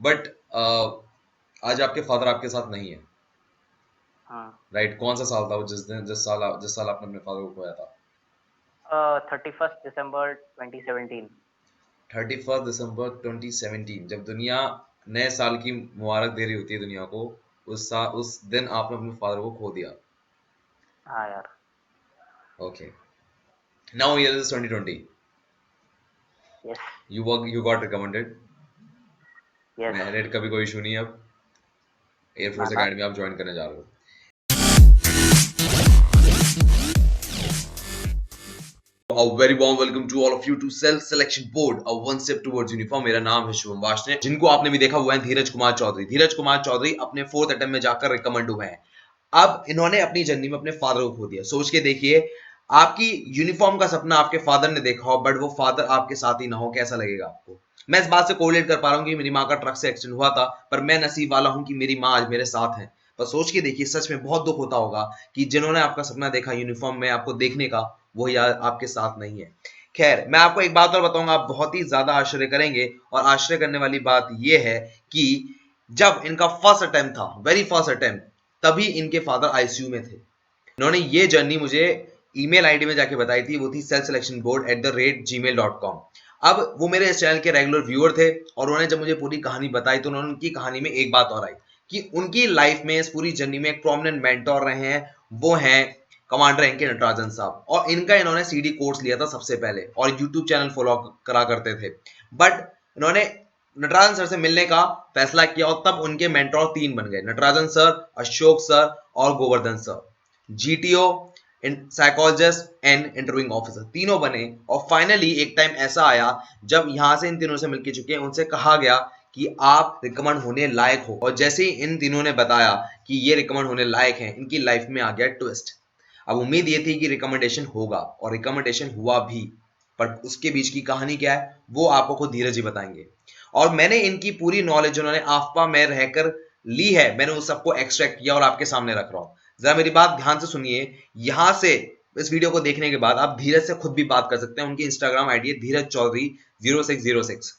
But आज आपके father आपके साथ नहीं है, हाँ। राइट? कौन सा साल था वो जिस साल आपने अपने फादर को खोया था? 31 दिसंबर 2017। 31 दिसंबर 2017, जब दुनिया नए साल की मुबारक दे रही होती है दुनिया को, उस दिन आपने अपने फादर को खो दिया। हाँ यार। Okay, now year is 2020, yes. You got recommended, yes. Married का भी कोई इशू नहीं है, अब ना एयरफोर्स ना। एकेडमी आप ज्वाइन करने जा रहे हो। A very warm welcome to all of you to Self Selection Board, a one step towards uniform। मेरा नाम है शुभम वार्ष्णेय, जिनको आपने भी देखा हुआ है धीरज कुमार चौधरी। धीरज कुमार चौधरी अपने 4th अटेम्प्ट में जाकर रिकमेंड हुए हैं। अब इन्होंने अपनी जर्नी में अपने फादर को खो दिया। सोच के देखिए, आपकी यूनिफॉर्म का सपना आपके फादर ने देखा हो, बट वो फादर आपके साथ ही ना हो, कैसा लगेगा आपको? मैं इस बात से कोरिलेट कर पा रहा हूँ कि मेरी माँ का ट्रक से एक्सीडेंट हुआ था, पर मैं नसीब वाला हूँ कि मेरी माँ आज मेरे साथ है। पर सोच के देखिए, सच में बहुत दुख होता होगा कि जिन्होंने आपका सपना देखा यूनिफॉर्म में आपको देखने का, वो आपके साथ नहीं है। खैर, मैं आपको एक बात और बताऊंगा, आप बहुत ही ज्यादा आश्चर्य करेंगे। और आश्चर्य करने वाली बात यह है कि जब इनका फर्स्ट अटेम्प्ट था, वेरी फर्स्ट अटेम्प्ट, तभी इनके फादर आईसीयू में थे। इन्होंने ये जर्नी मुझे ईमेल आईडी में जाके बताई थी, वो थी selfselectionboard@gmail.com। अब वो मेरे इस चैनल के रेगुलर व्यूअर थे, और उन्होंने जब मुझे पूरी कहानी बताई तो उन्होंने उनकी कहानी में एक बात और आई कि उनकी लाइफ में इस पूरी जर्नी में एक प्रोमिनेंट मेंटोर रहे हैं, वो हैं कमांडर एनके नटराजन साहब। और इनका इन्होंने सीडी कोर्स लिया था सबसे पहले, और यूट्यूब चैनल फॉलो करा करते थे। बट इन्होंने नटराजन सर से मिलने का फैसला किया, और तब उनके मेंटोर 3 बन गए, नटराजन सर, अशोक सर और Govardhan sir. GTO, psychologist and interviewing officer, तीनों बने। और फाइनली एक टाइम ऐसा आया जब यहां से इन तीनों से मिलके चुके हैं, उनसे कहा गया कि आप रिकमेंड होने लायक हो। और जैसे ही इन तीनों ने बताया कि ये रिकमेंड होने लायक हैं, इनकी लाइफ में आ गया ट्विस्ट। अब उम्मीद ये थी कि रिकमेंडेशन होगा, और रिकमेंडेशन हुआ भी, पर उसके बीच की कहानी क्या है वो आपको खुद धीरज जी बताएंगे। और मैंने इनकी पूरी नॉलेज उन्होंने आफ्पा में रहकर ली है, मैंने उस सबको एक्सट्रैक्ट किया और आपके सामने रख रहा हूं। जरा मेरी बात ध्यान से सुनिए। यहां से इस वीडियो को देखने के बाद आप धीरज से खुद भी बात कर सकते हैं। उनकी इंस्टाग्राम आईडी है धीरज चौधरी 0606,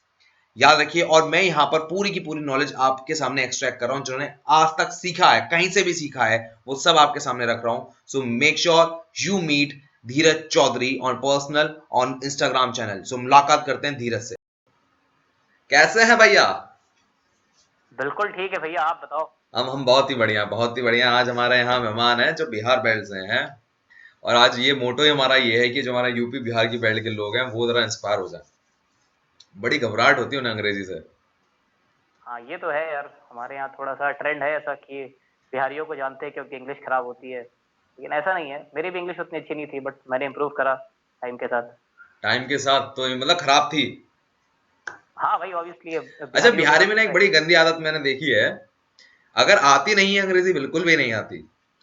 याद रखिए। और मैं यहाँ पर पूरी की पूरी नॉलेज आपके सामने एक्सट्रैक्ट कर रहा हूँ, जिन्होंने आज तक सीखा है, कहीं से भी सीखा है, वो सब आपके सामने रख रहा हूँ। So make sure you meet Dheeraj Chaudhary on personal, on Instagram channel. So मुलाकात करते हैं धीरज से। कैसे हैं भैया? बिल्कुल ठीक है भैया, आप बताओ। हम बहुत ही बढ़िया, बहुत ही बढ़िया। आज हमारे यहाँ मेहमान है जो बिहार बेल्ट से हैं, और आज ये मोटो ही हमारा ये है कि जो हमारा यूपी बिहार की बेल्ट के लोग हैं वो जरा इंस्पायर हो जाए। बड़ी घबराहट होती है उन्हें अंग्रेजी से। हाँ ये तो है यार, हमारे यहाँ थोड़ा सा ट्रेंड है ऐसा कि बिहारियों को जानते हैं क्योंकि इंग्लिश खराब होती है, लेकिन ऐसा नहीं है, मेरी भी इंग्लिश उतनी अच्छी नहीं थी, बट मैंने इम्प्रूव करा टाइम के साथ। टाइम के साथ तो मतलब खराब थी। हाँ भाई, ऑब्वियसली अच्छा, बिहारियों के बिहारी साथ में ना होता एक है। बड़ी गंदी आदत मैंने देखी है, अगर आती नहीं है अंग्रेजी, बिल्कुल भी नहीं आती,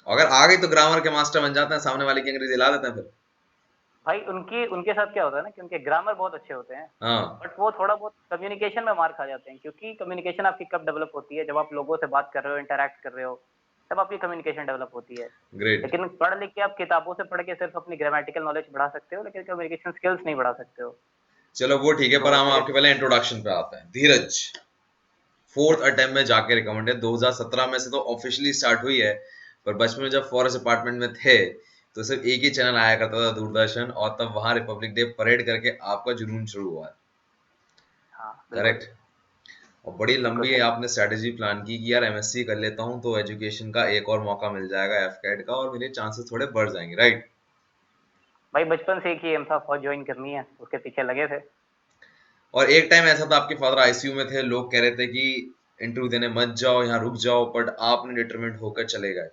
अगर आ गई तो ग्रामर के मास्टर बन जाते हैं, सामने वाले की अंग्रेजी ला देते हैं फिर। भाई उनकी उनके साथ क्या होता है ना कि उनके ग्रामर बहुत अच्छे होते हैं, हाँ, बट वो थोड़ा बहुत कम्युनिकेशन में मार खा जाते हैं, क्योंकि कम्युनिकेशन आपकी कब डेवलप होती है, जब आप लोगों से बात कर रहे हो, इंटरेक्ट कर रहे हो, तब आपकी कम्युनिकेशन डेवलप होती है। ग्रेट। लेकिन पढ़ लिख के आप किताबों से पढ़ के सिर्फ अपनी ग्रामेटिकल नॉलेज बढ़ा सकते हो, लेकिन कम्युनिकेशन स्किल्स नहीं बढ़ा सकते हो। चलो वो ठीक है, पर तो हम मेरे आपके पहले इंट्रोडक्शन पे आते हैं। धीरज 4th यस। अटेम्प्ट में जाके रिकमेंड है, 2017 में से तो ऑफिशियली स्टार्ट हुई है, पर बचपन में जब फॉरेस्ट डिपार्टमेंट में थे तो सिर्फ एक ही चैनल आया करता था, दूरदर्शन, और तब वहां रिपब्लिक डे परेड करके आपका जुनून शुरू हुआ है। हाँ बिल्कुल। करेक्ट। और बड़ी बिल्कुल लंबी सही। आपने स्ट्रेटेजी प्लान की कि यार एमएससी कर लेता हूँ तो एजुकेशन का एक और मौका मिल जाएगा एफकेट का, और मेरे चांसेस थोड़े बढ़ जाएंगे, राइट? भाई बचपन से एक ही एम था, फौज ज्वाइन करनी है, उसके पीछे लगे थे। और एक टाइम ऐसा था आपके फादर आईसीयू में थे, लोग कह रहे थे कि इंटरव्यू देने मत जाओ, यहाँ रुक जाओ, बट आपने डिटरमिनेट होकर चले गए।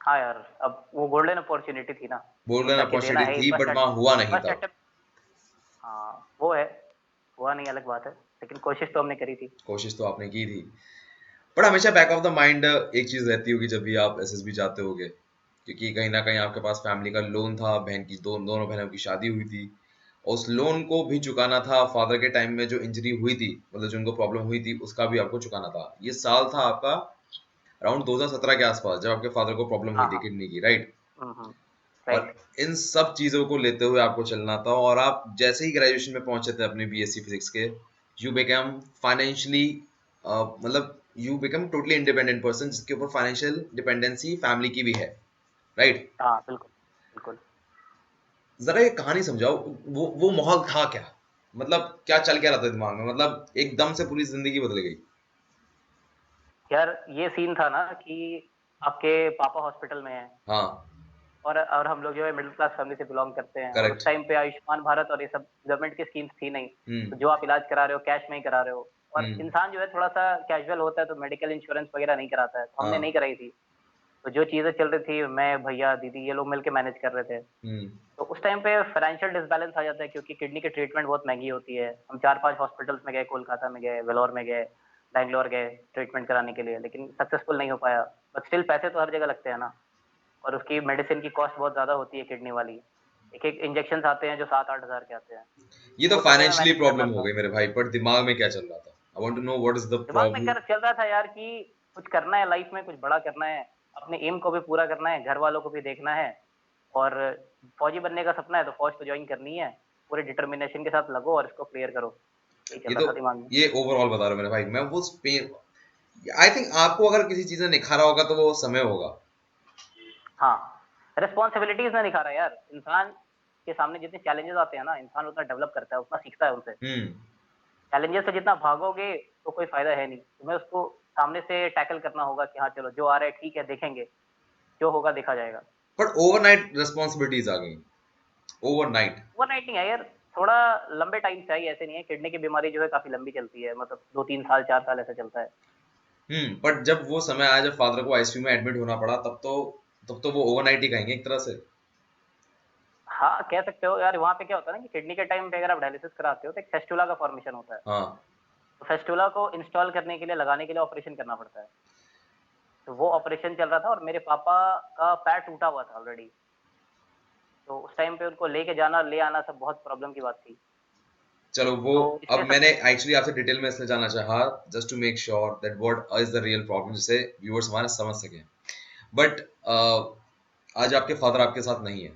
हाँ यार, अब वो गोल्डन अपॉर्चुनिटी थी ना, गोल्डन सोचा कि देना अपॉर्चुनिटी है ही, थी, बट वहां हुआ नहीं फर्स्ट था। अटेम्प्ट। हाँ वो है, हुआ नहीं अलग बात है, लेकिन कोशिश तो हमने करी थी। कोशिश तो आपने की थी, बट हमेशा बैक ऑफ द माइंड एक चीज रहती होगी जब भी आप एसएसबी जाते होगे, क्योंकि कहीं ना कहीं आपके पास फैमिली का लोन था, बहन की दोनों बहनों की शादी हुई थी, और उस लोन को भी चुकाना था। फादर के टाइम में जो इंजरी हुई थी, मतलब जो उनको प्रॉब्लम हुई थी, उसका भी आपको चुकाना था। ये साल था आपका अराउंड 2017 के आसपास, जब आपके फादर को प्रॉब्लम हुई हाँ थी हाँ। किडनी की, राइट? और राइट। इन सब चीजों को लेते हुए आपको चलना था, और आप जैसे ही ग्रेजुएशन में पहुंचे थे अपने बीएससी फिजिक्स के, यू बिकेम फाइनेंशियली मतलब you become totally independent person जिसके ऊपर फाइनेंशियल डिपेंडेंसी फैमिली की भी है, राइट? हाँ बिल्कुल बिल्कुल। जरा ये कहानी समझाओ, वो माहौल था क्या? मतलब क्या चल क्या रहा था दिमाग में? मतलब एकदम से पूरी जिंदगी बदल गई। यार ये सीन था ना कि आपके पापा हॉस्पिटल में हैं, हाँ। और हम लोग जो है मिडिल क्लास फैमिली से बिलोंग करते हैं, और उस करेक्ट। टाइम पे आयुष्मान भारत और ये सब गवर्नमेंट की स्कीम्स थी नहीं। तो हम्म। जो आप इलाज करा रहे हो कैश में ही करा रहे हो, और हम्म। इंसान जो है थोड़ा सा कैजुअल होता है तो मेडिकल इंश्योरेंस वगैरह नहीं कराता है, तो हमने नहीं हाँ। कराई थी। तो जो चीजें चल रही थी, मैं भैया दीदी ये लोग मिलके मैनेज कर रहे थे। हम्म। तो उस टाइम पे फाइनेंशियल डिसबैलेंस आ जाता है, क्योंकि किडनी की ट्रीटमेंट बहुत महंगी होती है। हम 4-5 हॉस्पिटल्स में गए, कोलकाता में गए, वेलोर में गए, बैंगलोर गए ट्रीटमेंट कराने के लिए, लेकिन सक्सेसफुल नहीं हो पाया। बट स्टिल पैसे तो हर जगह लगते हैं ना, और उसकी मेडिसिन की कॉस्ट बहुत ज़्यादा होती है किडनी वाली। एक-एक इंजेक्शंस आते हैं जो 7-8 हज़ार के आते हैं। ये तो वो सब भी मैं फाइनेंशियली मैनेज कर रहा प्रॉब्लम हो था। गई मेरे भाई, पर दिमाग में क्या चल रहा था? I want to know what is the दिमाग में प्रॉब्लम। क्या चल रहा था यार कि कुछ करना है लाइफ में, कुछ बड़ा करना है, अपने एम को भी पूरा करना है, घर वालों को भी देखना है, और फौजी बनने का सपना है तो फौज तो ज्वाइन करनी है। पूरे डिटर्मिनेशन के साथ लगो और इसको क्लियर करो। यही चल ये रहा तो था दिमाग में। ये ओवरऑल बता रहा हूँ मेरे भाई, मैं वो स्पेन, आई थिंक आपको अगर किसी चीज ने निखारा होगा तो वो समय होगा। हाँ, रिस्पॉन्सिबिलिटीज नहीं दिखा रहा यार। इंसान के सामने जितने चैलेंजेस आते हैं ना, इंसान उतना डेवलप करता है, उतना सीखता है उनसे। हम्म। चैलेंजेस से जितना भागोगे तो कोई फायदा है नहीं। तुम्हें उसको सामने से टैकल करना होगा कि हाँ चलो जो आ रहा है ठीक है, देखेंगे, जो होगा देखा जाएगा। बट ओवरनाइट रिस्पॉन्सिबिलिटीज आ गई, ओवरनाइट। ओवरनाइट नहीं है यार, थोड़ा लंबे टाइम से आई, ऐसे नहीं है। किडनी की बीमारी जो है काफी लंबी चलती है, मतलब 2-3 साल 4 साल ऐसा चलता है। बट जब वो समय आया जब फादर को आईसीयू में एडमिट होना पड़ा, तब तो वो ओवरनाइट ही कहेंगे एक तरह से। हाँ कह सकते हो यार। वहाँ पे क्या होता है ना कि किडनी के टाइम पे अगर आप डायलिसिस कराते हो तो एक फेस्टुला का फॉर्मेशन होता है। हाँ। तो फेस्टुला को इंस्टॉल करने के लिए, लगाने के लिए ऑपरेशन करना पड़ता है। तो वो ऑपरेशन चल रहा था और मेरे पापा का पैर टूटा हुआ था ऑलरेडी। तो उस टाइम पे उनको लेके जाना ले आना सब बहुत प्रॉब्लम की बात थी। चलो वो, तो अब इसलिए सब। मैंने एक्चुअली आपसे डिटेल में इसलिए जानना चाहा just to make sure that what is the real problem, जिसे व्यूअर्स हमारे समझ सकें। बट आज आपके फादर आपके साथ नहीं है,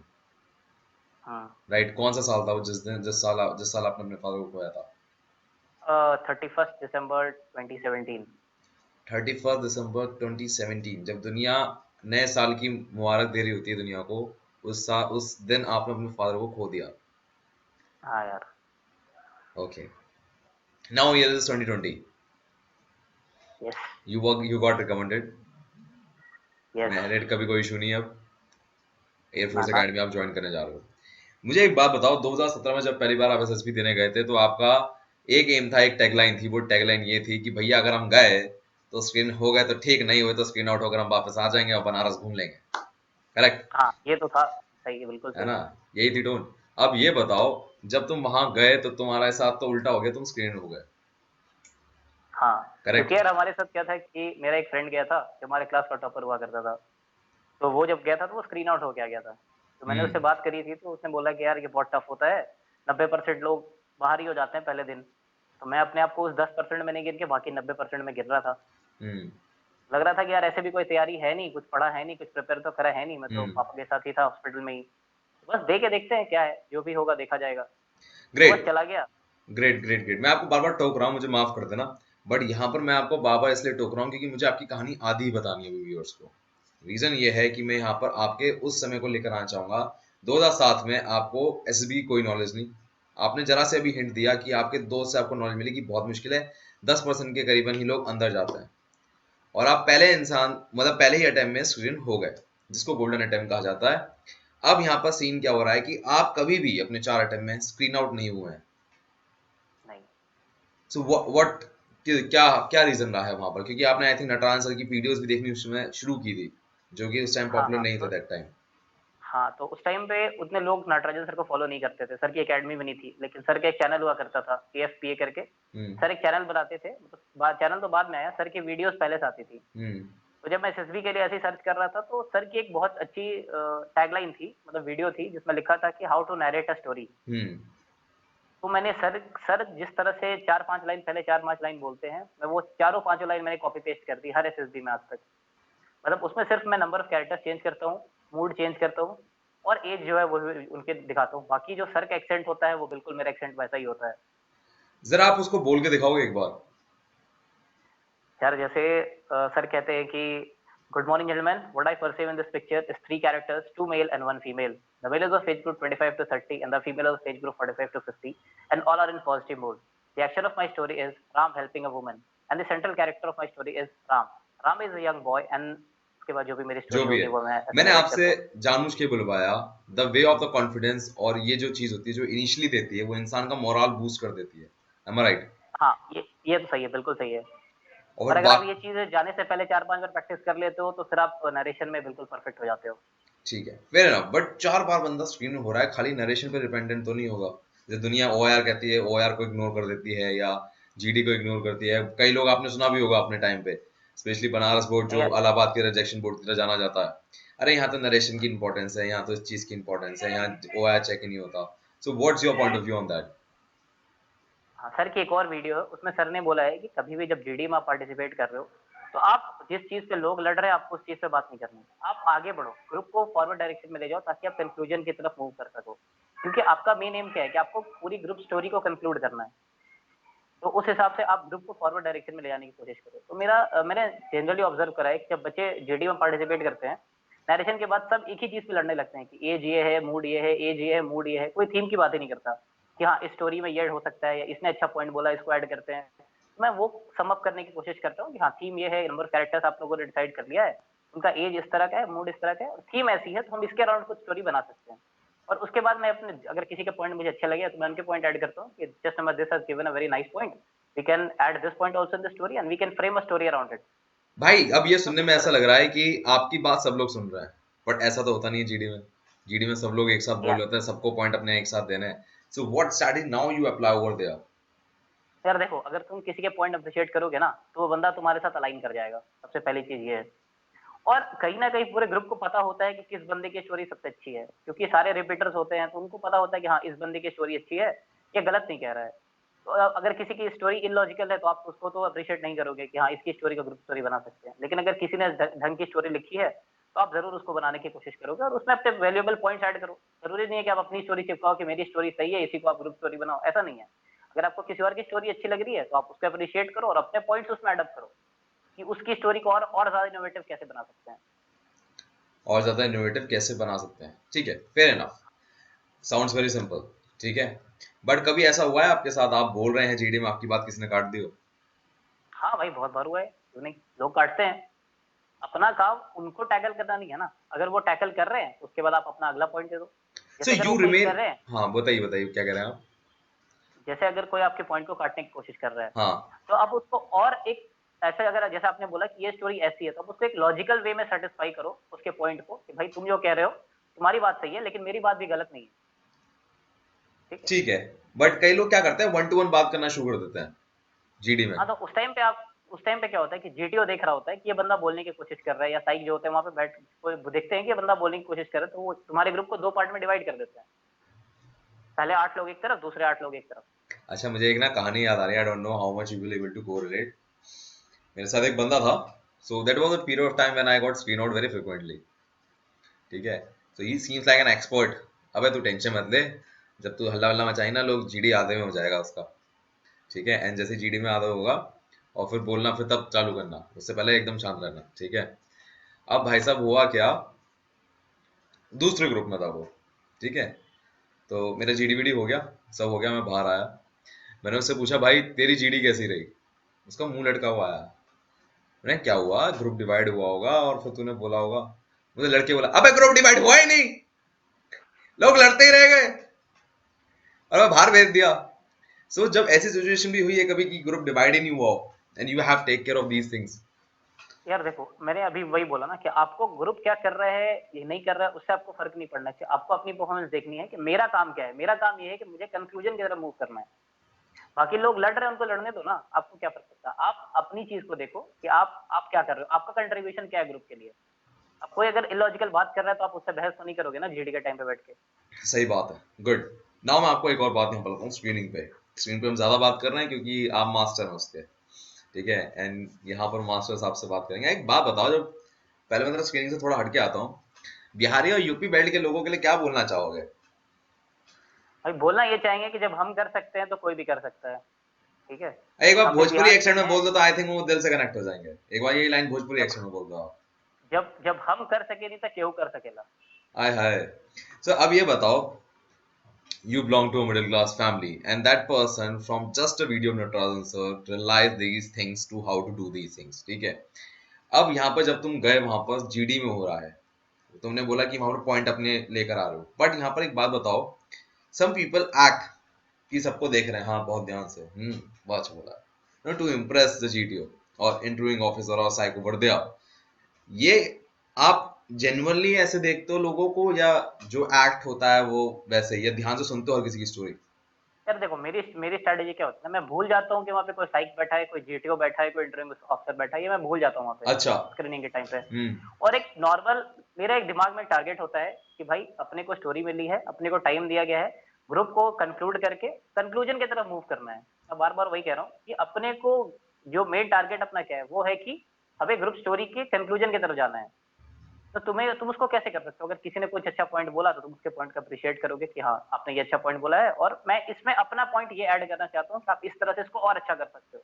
हाँ। राइट? कौन सा साल था वो जिस साल आपने अपने फादर को खोया था? 31 दिसंबर 2017। 31 दिसंबर 2017, जब दुनिया नए साल की मुबारक दे रही होती है दुनिया को, उस दिन आपने अपने फादर को खो दिया। हाँ यार। Okay, now year is 2020, yes. You got recommended, yes. Married का भी कोई इशू नहीं है, अब ना एयरफोर्स ना। एकेडमी आप ज्वाइन करने जा रहे हो। मुझे एक बात बताओ, 2017 में जब पहली बार आप एसएसबी देने गए थे तो आपका एक एम था, एक टैगलाइन थी। वो टैगलाइन ये थी कि भैया अगर हम गए तो स्क्रीन हो गए तो ठीक, नहीं हुए तो स्क्रीन आउट होकर हम वापस आ जाएंगे और बनारस घूम लेंगे। करेक्ट हाँ ये तो था। सही है, बिल्कुल है सही ना? है। यही थी टोन। अब ये बताओ, जब तुम वहां गए तो तुम्हारे साथ तो उल्टा हो गया, तुम स्क्रीन हो गए। हाँ, क्योंकि करेक्ट। यार हमारे साथ क्या था कि मेरा एक फ्रेंड गया था जो हमारे क्लास का टॉपर हुआ करता था। तो वो जब गया था तो वो स्क्रीन आउट होके आ गया था। तो मैंने उससे हम्म। बात करी थी, तो उसने बोला कि यार ये बहुत टफ होता है, 90% लोग बाहर ही हो जाते हैं पहले दिन। तो मैं अपने आप को उस 10% में नहीं गिन के बाकी 90% में गिर रहा था। हम्म। लग रहा था कि यार ऐसे भी कोई तैयारी है नहीं, कुछ पढ़ा है नहीं, कुछ प्रिपेयर तो करा है नहीं। मैं तो हम्म। पापा के साथ ही था हॉस्पिटल में ही। तो बस दे के देखते हैं क्या है, जो भी होगा देखा जाएगा। तो बस ग्रेट। चला गया। Great great great. मैं आपको बार बार टोक रहा हूँ, मुझे माफ कर देना, बट यहाँ पर मैं आपको बार बार इसलिए टोक रहा हूँ क्योंकि मुझे आपकी कहानी आधी ही बतानी है व्यूअर्स को। रीजन ये है कि मैं यहाँ पर आपके उस समय को लेकर आना चाहूंगा। 2007 में आपको एसबी कोई नॉलेज नहीं। आपने जरा से अभी हिंट दिया कि आपके दोस्त से आपको नॉलेज मिली कि बहुत मुश्किल है, 10% के करीबन ही लोग अंदर जाते हैं, और आप पहले इंसान, मतलब पहले ही अटेम्प्ट में स्क्रीन हो गए, जिसको गोल्डन अटेम्प्ट कहा जाता है। अब यहाँ पर सीन क्या हो रहा है कि आप कभी भी अपने 4 अटेम्प्ट में स्क्रीन आउट नहीं हुए हैं। नहीं। सो व्हाट, क्या क्या रीजन रहा है वहां पर? क्योंकि आपने आई थिंक नटराजन सर की वीडियोस भी देखनी उस समय शुरू की थी, जो कि उस टाइम हाँ पॉपुलर हाँ नहीं थे तो दैट टाइम। हाँ, तो उस टाइम पे उतने लोग नटराजन सर को फॉलो नहीं करते थे। सर की एकेडमी भी नहीं थी, लेकिन सर का एक चैनल हुआ करता था, एएफपीए करके। हम्म। सर एक चैनल बनाते थे, मतलब चैनल तो बाद में आया, सर की वीडियोस पहले से आती थी। हम्म। तो जब मैं एसएसबी के लिए ऐसे ही सर्च कर रहा था तो सर की एक बहुत अच्छी टैगलाइन थी, मतलब वीडियो थी, जिसमें लिखा था कि how to narrate a story. Hmm. तो मैंने सर सर जिस तरह से 4-5 लाइन पहले 4-5 लाइन बोलते हैं, मैं वो चारों पांचों लाइन मैंने कॉपी पेस्ट कर दी हर एसएसबी में आज तक। मतलब उसमें सिर्फ मैं नंबर ऑफ कैरेक्टर्स चेंज करता हूँ, मूड चेंज करता हूँ, और एज जो है वो उनके दिखाता हूँ। बाकी जो सर का एक्सेंट होता है वो बिल्कुल मेरा एक्सेंट वैसा ही होता है। जरा आप उसको बोल के दिखाओगे एक बार? यार जैसे सर कहते हैं कि good morning gentleman, what I perceive in this picture is three characters, two male and one female. The male is of age group 25 to 30 and the female is of age group 45 to 50 and all are in positive mood. The action of my story is Ram helping a woman and the central character of my story is Ram. Ram is a young boy and उसके बाद जो भी मेरी जो story भी होगी है, वो मैं ऐसे मैंने narrate आपसे करता हूँ. जानबूझ के बुलवाया। The way of the confidence, और ये जो चीज होती है जो इनिशियली देती है वो इंसान का मोरल बूस्ट कर देती है। एम आई राइट? हाँ, ये तो सही है, बिल्कुल सही है. और और अगर आप बात ये चीज जाने से पहले 4-5 बार प्रैक्टिस कर लेते हो तो फिर आप नरेशन में बिल्कुल परफेक्ट हो जाते हो. ठीक है, फेयर एनफ, बट 4 बार बंदा स्क्रीन में हो रहा है, खाली नरेशन पे डिपेंडेंट तो नहीं होगा। जैसे दुनिया ओआर कहती है, ओआर को इग्नोर कर देती है या जीडी को इग्नोर करती है। कई लोग आपने सुना भी होगा अपने टाइम पे, स्पेशली बनारस बोर्ड जो नहीं, इलाहाबाद के रिजेक्शन बोर्ड की तरह जाना जाता है। अरे यहाँ तो नरेशन की इंपॉर्टेंस है, यहाँ तो इस चीज की इंपॉर्टेंस है, यहाँ ओआर चेक ही नहीं होता। So what's your point of view on that? हाँ, सर की एक और वीडियो है, उसमें सर ने बोला है कि कभी भी जब जीडी में आप पार्टिसिपेट कर रहे हो तो आप जिस चीज पे लोग लड़ रहे हैं आपको उस चीज पे बात नहीं करनी. आप आगे बढ़ो, ग्रुप को फॉरवर्ड डायरेक्शन में ले जाओ ताकि आप कंक्लूजन की तरफ मूव कर सको. क्योंकि आपका मेन एम क्या है कि आपको पूरी ग्रुप स्टोरी को कंक्लूड करना है. तो उस हिसाब से आप ग्रुप को फॉरवर्ड डायरेक्शन में ले जाने की कोशिश करो. तो मैंने जनरली ऑब्जर्व करा है कि जब बच्चे जीडी में पार्टिसिपेट करते हैं, नरेशन के बाद सब एक ही चीज पे लड़ने लगते हैं कि एज ये है, मूड ये है, एज ये है, मूड ये है. कोई थीम की बात ही नहीं करता कि हाँ इस स्टोरी में ये हो सकता है या इसने अच्छा पॉइंट बोला, इसको ऐड करते हैं. मैं वो सम अप करने की कोशिश करता हूँ कि हाँ थीम ये है, नंबर कैरेक्टर्स आप लोगों ने डिसाइड कर लिया है, उनका एज इस तरह का है, मूड इस तरह का है, थीम ऐसी है, तो हम इसके अराउंड कुछ स्टोरी बना सकते हैं. और उसके बाद मैं अपने अगर किसी के पॉइंट मुझे अच्छे लगे तो मैं उनके पॉइंट ऐड करता हूँ कि just number this has given a very nice point, we can add this point also in the story and we can frame a story around it. भाई अब ये तो सुनने इस में तरह ऐसा लग से रहा है कि आपकी बात सब लोग सुन रहे हैं, बट ऐसा तो होता नहीं है जीडी में। जीडी में सब लोग एक साथ बोल या रहे हैं, सबको पॉइंट अपने एक साथ देने हैं। So what strategy now you apply over there? यार देखो, अगर तुम किसी के पॉइंट अप्रिशिएट करोगे ना तो वो बंदा तुम्हारे साथ अलाइन कर जाएगा. सबसे पहली चीज ये है. और कहीं ना कहीं पूरे ग्रुप को पता होता है कि किस बंदे की स्टोरी सबसे अच्छी है, क्योंकि सारे रिपीटर्स होते हैं तो उनको पता होता है कि हाँ इस बंदे की स्टोरी अच्छी है, ये गलत नहीं कह रहा है. तो अगर किसी की स्टोरी इलॉजिकल है तो आप उसको तो अप्रिशिएट नहीं करोगे कि हाँ इसकी स्टोरी को ग्रुप स्टोरी बना सकते हैं. लेकिन अगर किसी ने ढंग की स्टोरी लिखी है तो आप जरूर उसको बनाने की कोशिश करोगे और उसमें अपने वैल्यूएबल पॉइंट्स ऐड करो. जरूरी नहीं है कि आप अपनी स्टोरी चिपकाओ कि मेरी स्टोरी सही है, इसी को आप ग्रुप स्टोरी बनाओ, ऐसा नहीं है. अगर आपको किसी और की स्टोरी अच्छी लग रही है तो आप उसको अप्रिशिएट करो और अपने पॉइंट्स उसमें अडॉप्ट करो कि उसकी स्टोरी को और ज्यादा इनोवेटिव कैसे बना सकते हैं. और ज्यादा इनोवेटिव कैसे बना सकते हैं? ठीक है, fair enough, sounds very simple. ठीक है, बट कभी ऐसा हुआ है आपके साथ, आप बोल रहे हैं जीडी में, आपकी बात किसी ने काट दी हो? हाँ भाई, बहुत बार हुआ है, क्यों नहीं. लोग काटते हैं. अपना काम उनको टैकल करना नहीं है ना. अगर वो टैकल कर रहे हैं उसके बाद आप अपना अगला पॉइंट दे दो. सो जैसे अगर वो यू कोई रिमेन। कर रहे हैं, हाँ बताइए बताइए, क्या कह रहे हैं आप? जैसे अगर कोई आपके पॉइंट को काटने की कोशिश कर रहा है हाँ। तो आप उसको और एक ऐसे, अगर जैसे आपने बोला कि ये स्टोरी ऐसी है तो आप उसको एक लॉजिकल वे में सेटिस्फाई करो उसके पॉइंट को कि भाई तुम जो कह रहे हो तुम्हारी बात सही है लेकिन मेरी बात भी गलत नहीं है. ठीक है. ठीक है, बट कई लोग क्या करते हैं, वन टू वन बात करना शुरू कर देते हैं जीडी में। हाँ, तो उस टाइम पे क्या होता है कि जीटीओ देख रहा होता है कि ये बंदा बोलने की कोशिश कर रहा है, या साइक जो होते हैं वहां पे बैठ कोई देखते हैं कि ये बंदा बोलने की कोशिश कर रहा है, तो वो तुम्हारे ग्रुप को 2 पार्ट में डिवाइड कर देते हैं. पहले 8 लोग एक तरफ, दूसरे 8 लोग एक तरफ. अच्छा, मुझे एक ना कहानी याद आ रही है, I don't know how much you will able to correlate. मेरे साथ एक बंदा था, so that was a period of time when I got screen out very frequently. ठीक है, so he seems like an expert. अबे तू टेंशन मत ले, जब तू हल्ला वल्ला मचाई ना, लोग जीडी आधे में हो जाएगा उसका। ठीक है, एंड जैसे जीडी में आधा होगा और फिर बोलना, फिर तब चालू करना, उससे पहले एकदम शांत रहना। ठीक है, अब भाई साहब हुआ क्या, दूसरे ग्रुप में था वो। ठीक है, तो मेरा जीडी वीडी हो गया, सब हो गया, मैं बाहर आया। मैंने उससे पूछा, भाई तेरी जीडी कैसी रही? उसका मुंह लटका हुआ आया। मैंने, क्या हुआ, ग्रुप डिवाइड हुआ होगा और फिर तूने बोला होगा। मुझे लड़के बोला, अबे ग्रुप डिवाइड हुआ ही नहीं, लोग लड़ते ही रह गए, और मैं बाहर भेज दिया। सो जब ऐसी सिचुएशन भी हुई है कभी कि ग्रुप डिवाइड ही नहीं हुआ हो, and you have take care of these things. यार देखो, मैंने अभी वही बोला ना कि आपको ग्रुप क्या कर रहा है ये नहीं कर रहा है उससे आपको फर्क नहीं पड़ना चाहिए. आपको अपनी परफॉर्मेंस देखनी है कि मेरा काम क्या है. मेरा काम ये है कि मुझे कंक्लूजन की तरफ मूव करना है. बाकी लोग लड़ रहे हैं उनको लड़ने दो ना, आपको क्या फर्क पड़ता है. आप अपनी चीज को देखो कि आप क्या कर रहे हो, आपका कंट्रीब्यूशन क्या है ग्रुप के लिए. अब कोई अगर इलॉजिकल बात कर रहा है तो आप उससे बहस तो नहीं करोगे ना जीडी के टाइम पे बैठ के. सही बात है, गुड। नाउ मैं आपको एक और बात यहाँ बताता हूँ। स्क्रीनिंग पे, स्क्रीन पे हम ज्यादा बात कर रहे हैं क्योंकि आप मास्टर हैं उसके। ठीक है, एंड यहाँ पर मास्टर साहब से बात करेंगे। एक बात बताओ, जब पहले मैं स्क्रीनिंग से थोड़ा हटके आता हूँ, बिहारी और यूपी बेल्ट के लोगों के लिए क्या बोलना चाहोगे? भाई बोलना ये चाहेंगे कि जब हम कर सकते हैं तो कोई भी कर सकता है. ठीक है। एक बार हम भी भोजपुरी बिहार से एक्सेंट में हैं। बोल दो तो आई थिंक वो दिल से कनेक्ट हो जाएंगे। एक बार यही लाइन भोजपुरी जब एक्सेंट में बोल दो आप। जब जब हम कर सके नहीं तो केहू कर सकेला। आय हाय। सो अब ये बताओ, you belong to a middle class family and that person from just a video of Natarajan sir realized these things to how to do these things, ठीक है। अब यहाँ पर जब तुम गए वहां पर जीडी में हो रहा है, तुमने बोला कि वहां पर पॉइंट अपने लेकर आ रहे हो, बट यहाँ पर एक बात बताओ, सम पीपल एक्ट कि सबको देख रहे हैं, हाँ बहुत ध्यान से, बहुत अच्छा बोला, no to impress the GTO और इंटरव्यूइंग ऑफिसर और साइको वर्दिया, ये आप जेन्युइनली ऐसे देखते हो लोगों को, या जो एक्ट होता है वो वैसे ही, या ध्यान से सुनते हो हर किसी की स्टोरी? यार देखो, मेरी मेरी स्ट्रेटेजी क्या होती है, मैं भूल जाता हूँ कि वहाँ पे कोई साइक बैठा है, कोई जीटीओ बैठा है, कोई इंटरव्यू ऑफिसर बैठा है, ये मैं भूल जाता हूँ वहाँ पे अच्छा। स्क्रीनिंग के टाइम पे। हम्म। और एक नॉर्मल मेरा एक दिमाग में टारगेट होता है कि भाई अपने को स्टोरी मिली है, अपने को टाइम दिया गया है, ग्रुप को कंक्लूड करके कंक्लूजन की तरफ मूव करना है। मैं बार बार वही कह रहा हूँ कि अपने को जो मेन टारगेट अपना क्या है, वो है कि हमें ग्रुप स्टोरी के कंक्लूजन की तरफ जाना है। तो तुम उसको कैसे कर सकते हो, अगर किसी ने कुछ अच्छा पॉइंट बोला तो तुम उसके पॉइंट को अप्रिशिएट करोगे कि हाँ आपने ये अच्छा पॉइंट बोला है, और मैं इसमें अपना पॉइंट ये ऐड करना चाहता हूँ कि आप इस तरह से इसको और अच्छा कर सकते हो।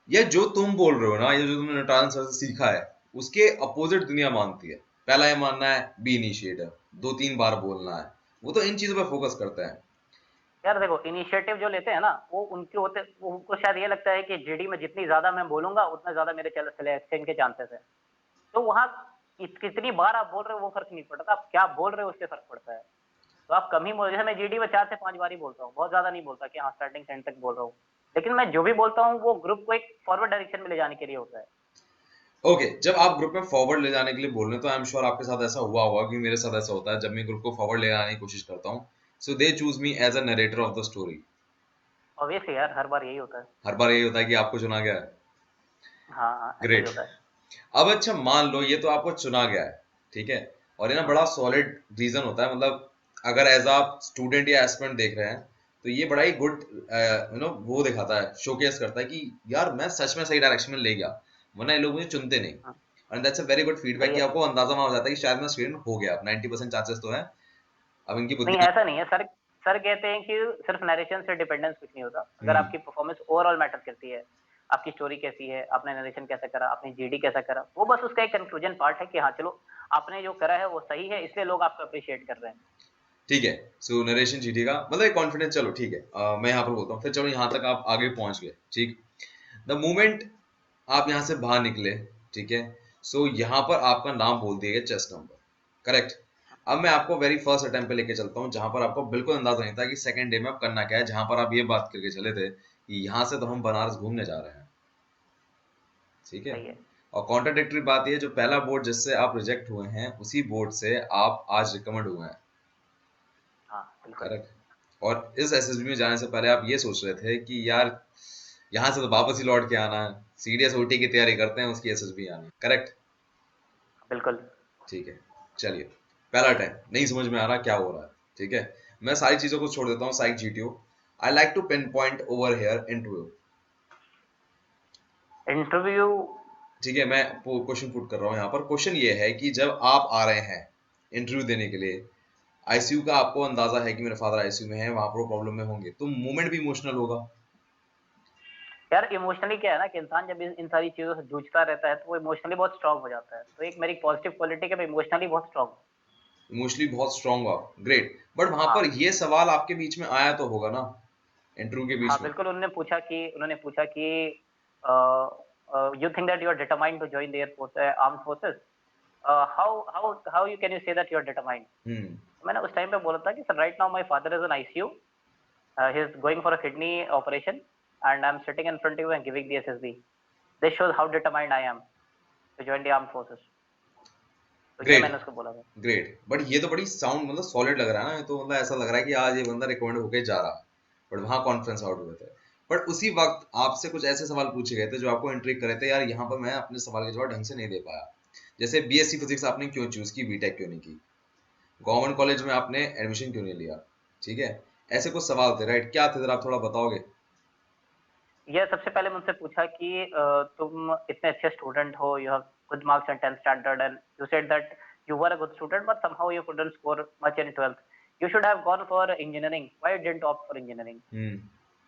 ये जो तुम बोल रहे हो ना, ये जो तुमने नटालन सर से सीखा है, उसके अपोजिट दुनिया मानती है। पहला ये मानना है बी इनिशिएटर, 2-3 बार बोलना है, वो तो इन चीजों पे फोकस करता है। यार देखो, इनिशिएटिव जो लेते हैं ना वो उनके होते, उनको शायद ये लगता है कि जीडी में जितनी ज्यादा मैं बोलूंगा उतना ज्यादा मेरे सिलेक्शन के चांसेस है। तो वहाँ कितनी बार आप बोल रहे हो वो फर्क नहीं पड़ता, आप क्या बोल रहे हो उससे फर्क पड़ता है। तो आप कम ही बोल, जैसे मैं जीडी में 4 से 5 बार ही बोलता हूँ, बहुत ज्यादा नहीं बोलता कि हाँ स्टार्टिंग से एंड तक बोल रहा हूँ। लेकिन मैं जो भी बोलता हूँ वो ग्रुप को एक फॉरवर्ड डायरेक्शन में ले जाने के लिए होता है। ओके, जब आप ग्रुप में फॉरवर्ड ले जाने के लिए बोल रहे हैं, तो आई एम श्योर आपके साथ ऐसा हुआ होगा कि मेरे साथ ऐसा होता है जब मैं ग्रुप को फॉरवर्ड ले जाने की कोशिश करता हूँ, so they choose me as a narrator of the story. Obviously यार, हर बार यही होता है। हर बार यही होता है कि आपको चुना गया है। हाँ हाँ, ऐसा ही ग्रेट। होता है। अब अच्छा मान लो ये तो आपको चुना गया है, ठीक है, और ये ना हाँ बड़ा सॉलिड रीजन होता है, मतलब अगर एज आप स्टूडेंट या एस्पिरेंट देख रहे हैं, तो ये बड़ा ही गुड वो दिखाता है, शोकेस करता है कि यार मैं सच में सही डायरेक्शन में ले गया, वरना ये लोग मुझे चुनते नहीं। हाँ, and that's a very good feedback सही कि है। आपको अंदाजा वहां हो जाता है कि शायद मैं स्टूडेंट हो गया, 90% चांसेस तो है, अब इनकी नहीं, बुद्धि। ऐसा नहीं है सर। सर कहते हैं कि सिर्फ नरेशन से डिपेंडेंस कुछ नहीं होता, अगर हम्म। आपकी परफॉर्मेंस ओवरऑल मैटर करती है। आपकी स्टोरी कैसी है, आपने नरेशन कैसा करा, आपने जीडी कैसा करा, वो बस उसका एक कंक्लूजन पार्ट है कि हाँ चलो आपने जो करा है वो सही है, इसलिए लोग आपको अप्रिशिएट कर रहे हैं। ठीक है, सो नरेशन जीटी का मतलब कॉन्फिडेंस, चलो ठीक है, मैं यहाँ पर बोलता हूँ, फिर चलो यहाँ तक आप आगे पहुंच गए, ठीक। द मोमेंट आप यहाँ से बाहर निकले, ठीक है, सो यहाँ पर आपका नाम बोल दिया गया, चेस्ट नंबर, करेक्ट। अब मैं आपको वेरी फर्स्ट अटेम्प्ट पे लेके चलता हूँ, जहां पर आपको बिल्कुल अंदाजा नहीं था कि सेकंड डे में आप करना क्या है, जहां पर आप ये बात करके चले थे कि यहाँ से तो हम बनारस घूमने जा रहे हैं, ठीक है। सही है। और कॉन्ट्राडिक्टरी बात ये, जो पहला बोर्ड जिससे आप रिजेक्ट हुए हैं, उसी बोर्ड से आप आज रिकमेंड हुए हैं, हाँ बिल्कुल। करेक्ट। और इस एसएसबी में जाने से पहले आप ये सोच रहे थे कि यार यहाँ से तो वापस ही लौट के आना है, सीडीएस ओटी की तैयारी करते हैं, उसकी एसएसबी आनी, करेक्ट। बिल्कुल। ठीक है, चलिए, पहला टाइम नहीं समझ में आ रहा क्या हो रहा है, ठीक है, मैं सारी चीजों को छोड़ देता हूँ, psych GTO, I like to pin point over here interview, interview. ठीक है। मैं क्वेश्चन पुट कर रहा हूँ यहाँ पर, क्वेश्चन ये है कि जब आप आ रहे हैं इंटरव्यू देने के लिए, आईसीयू का आपको अंदाजा है कि मेरे फादर आईसीयू में है, वहां पर वो प्रॉब्लम में होंगे, तो मूवमेंट भी इमोशनल होगा। यार इमोशनली क्या है ना कि इंसान जब इन सारी चीजों से जूझता रहता है तो वो इमोशनली बहुत स्ट्रांग हो जाता है, तो एक मेरी पॉजिटिव क्वालिटी है, मैं इमोशनली बहुत स्ट्रांग हूँ। इमोशनली बहुत स्ट्रांग हो आप, ग्रेट, बट वहां पर हाँ ये सवाल आपके बीच में आया तो होगा ना, इंटरव्यू के हाँ बीच में? बिल्कुल, उन्होंने पूछा कि you think that you are determined to join the air force, armed forces, how how how you can you say that you are determined. Hmm. मैंने उस टाइम पे बोला था कि sir right now my father is in ICU, he is going for a kidney operation, and I am sitting in front of you and giving the SSB. This shows how determined I am to join the armed forces. तो ये great. मैंने उसको बोला था। Great, but ये तो बड़ी sound मतलब सॉलिड लग रहा है ना, ये तो मतलब ऐसा लग रहा है कि आज ये बंदा रिकमेंड होके जा रहा है, बट वहां कॉन्फ्रेंस आउट हुए थे। बट उसी वक्त आपसे कुछ ऐसे सवाल पूछे गए थे जो आपको इंट्रिग करे थे, यार यहाँ पर मैं अपने सवाल के जवाब ढंग से नहीं दे पाया, जैसे बीएससी फिजिक्स आपने क्यों चूज की, बीटेक क्यों नहीं की, गवर्नमेंट कॉलेज में आपने एडमिशन क्यों नहीं लिया, ठीक है, ऐसे कुछ सवाल थे, राइट, क्या थे जरा आप थोड़ा बताओगे? ये सबसे पहले मुझसे पूछा कि तुम इतने अच्छे स्टूडेंट हो, you have good marks in 10th standard, and you said that you were a good student but somehow you couldn't score much in 12th, you should have gone for engineering, why you didn't opt for engineering। हम्म।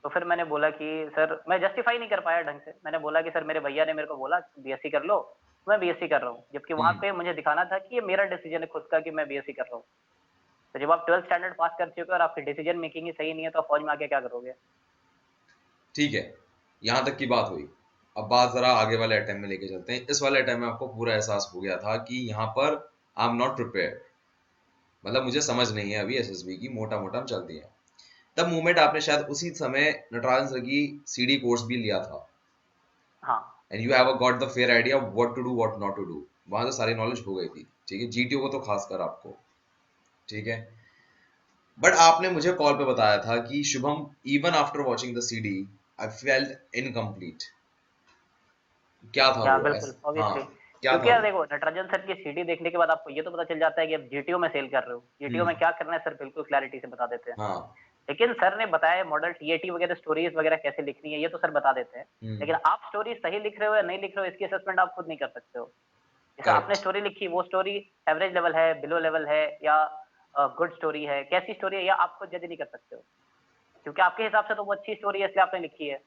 तो फिर मैंने बोला कि sir, मैं justify नहीं कर पाया ढंग से। मैंने बोला कि सर मेरे भैया ने मेरे को बोला बीएससी कर लो, मैं बीएससी कर रहा हूँ, जबकि वहाँ हम्म। पे मुझे दिखाना था कि ये मेरा डिसीजन है खुद का कि मैं बीएससी कर रहा हूँ। तो जब आप 12th स्टैंडर्ड पास कर चुके हो और आपकी डिसीजन मेकिंग ही सही नहीं है, तो आप फौज में आके क्या करोगे? ठीक है, यहाँ तक की बात हुई। अब बात जरा आगे वाले अटेम्प्ट में लेके चलते हैं। इस वाले अटेम्प्ट में आपको पूरा एहसास हो गया था कि यहाँ पर आई एम नॉट प्रिपेयर्ड, मतलब मुझे समझ नहीं है अभी एसएसबी की, मोटा मोटा हम चलती है। तब मूवमेंट आपने शायद उसी समय नटराजन सर की सीडी कोर्स भी लिया था, हाँ। And you have got the fair idea what to do what not to do. वहां से सारी नॉलेज हो गई थी, ठीक है, जीटीओ को तो खासकर आपको, ठीक है। बट आपने मुझे कॉल पे बताया था कि Shubham, even after watching the CD I felt incomplete. क्या था या वो बिल्कुल, हाँ, ऑब्वियसली। क्या क्योंकि था यार वो? देखो, नटराजन सर की सीडी देखने के बाद आपको ये तो पता चल जाता है कि अब जीटीओ में सेल कर रहे हो, जीटीओ में हम्म। क्या करना है सर बिल्कुल क्लैरिटी से बता देते हैं। हाँ। लेकिन सर ने बताया मॉडल टीएटी वगैरह स्टोरीज वगैरह कैसे लिखनी है, ये तो सर बता देते हैं। हम्म। लेकिन आप स्टोरी सही लिख रहे हो या नहीं लिख रहे हो, इसकी असेसमेंट आप खुद नहीं कर सकते हो। जैसे आपने करेक्ट। स्टोरी लिखी, वो स्टोरी एवरेज लेवल है, बिलो लेवल है, या गुड स्टोरी है, कैसी स्टोरी है, या आप खुद जज नहीं कर सकते हो, क्योंकि आपके हिसाब से तो वो अच्छी स्टोरी है इसलिए आपने लिखी है।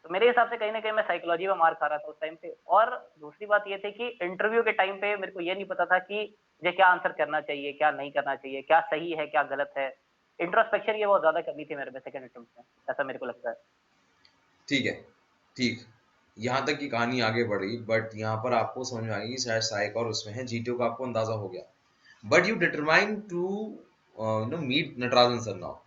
तो मेरे हिसाब से कहीं ना कहीं मैं साइकोलॉजी में मार खा रहा था उस टाइम पे। और दूसरी बात ये थी कि इंटरव्यू के टाइम पे मेरे को ये नहीं पता था कि मुझे क्या आंसर करना चाहिए, क्या नहीं करना चाहिए, क्या सही है, क्या गलत है। इंट्रोस्पेक्शन ये बहुत ज्यादा कमी थी मेरे में सेकंड अटेम्प्ट में, ऐसा मेरे को लगता है। ठीक है, ठीक। यहाँ तक की कहानी आगे बढ़ी, बट यहाँ पर आपको समझ में आ गई कि शायद साइक और उसमें है, जीटीओ का आपको अंदाजा हो गया। But you determine to meet Natarajan sir now,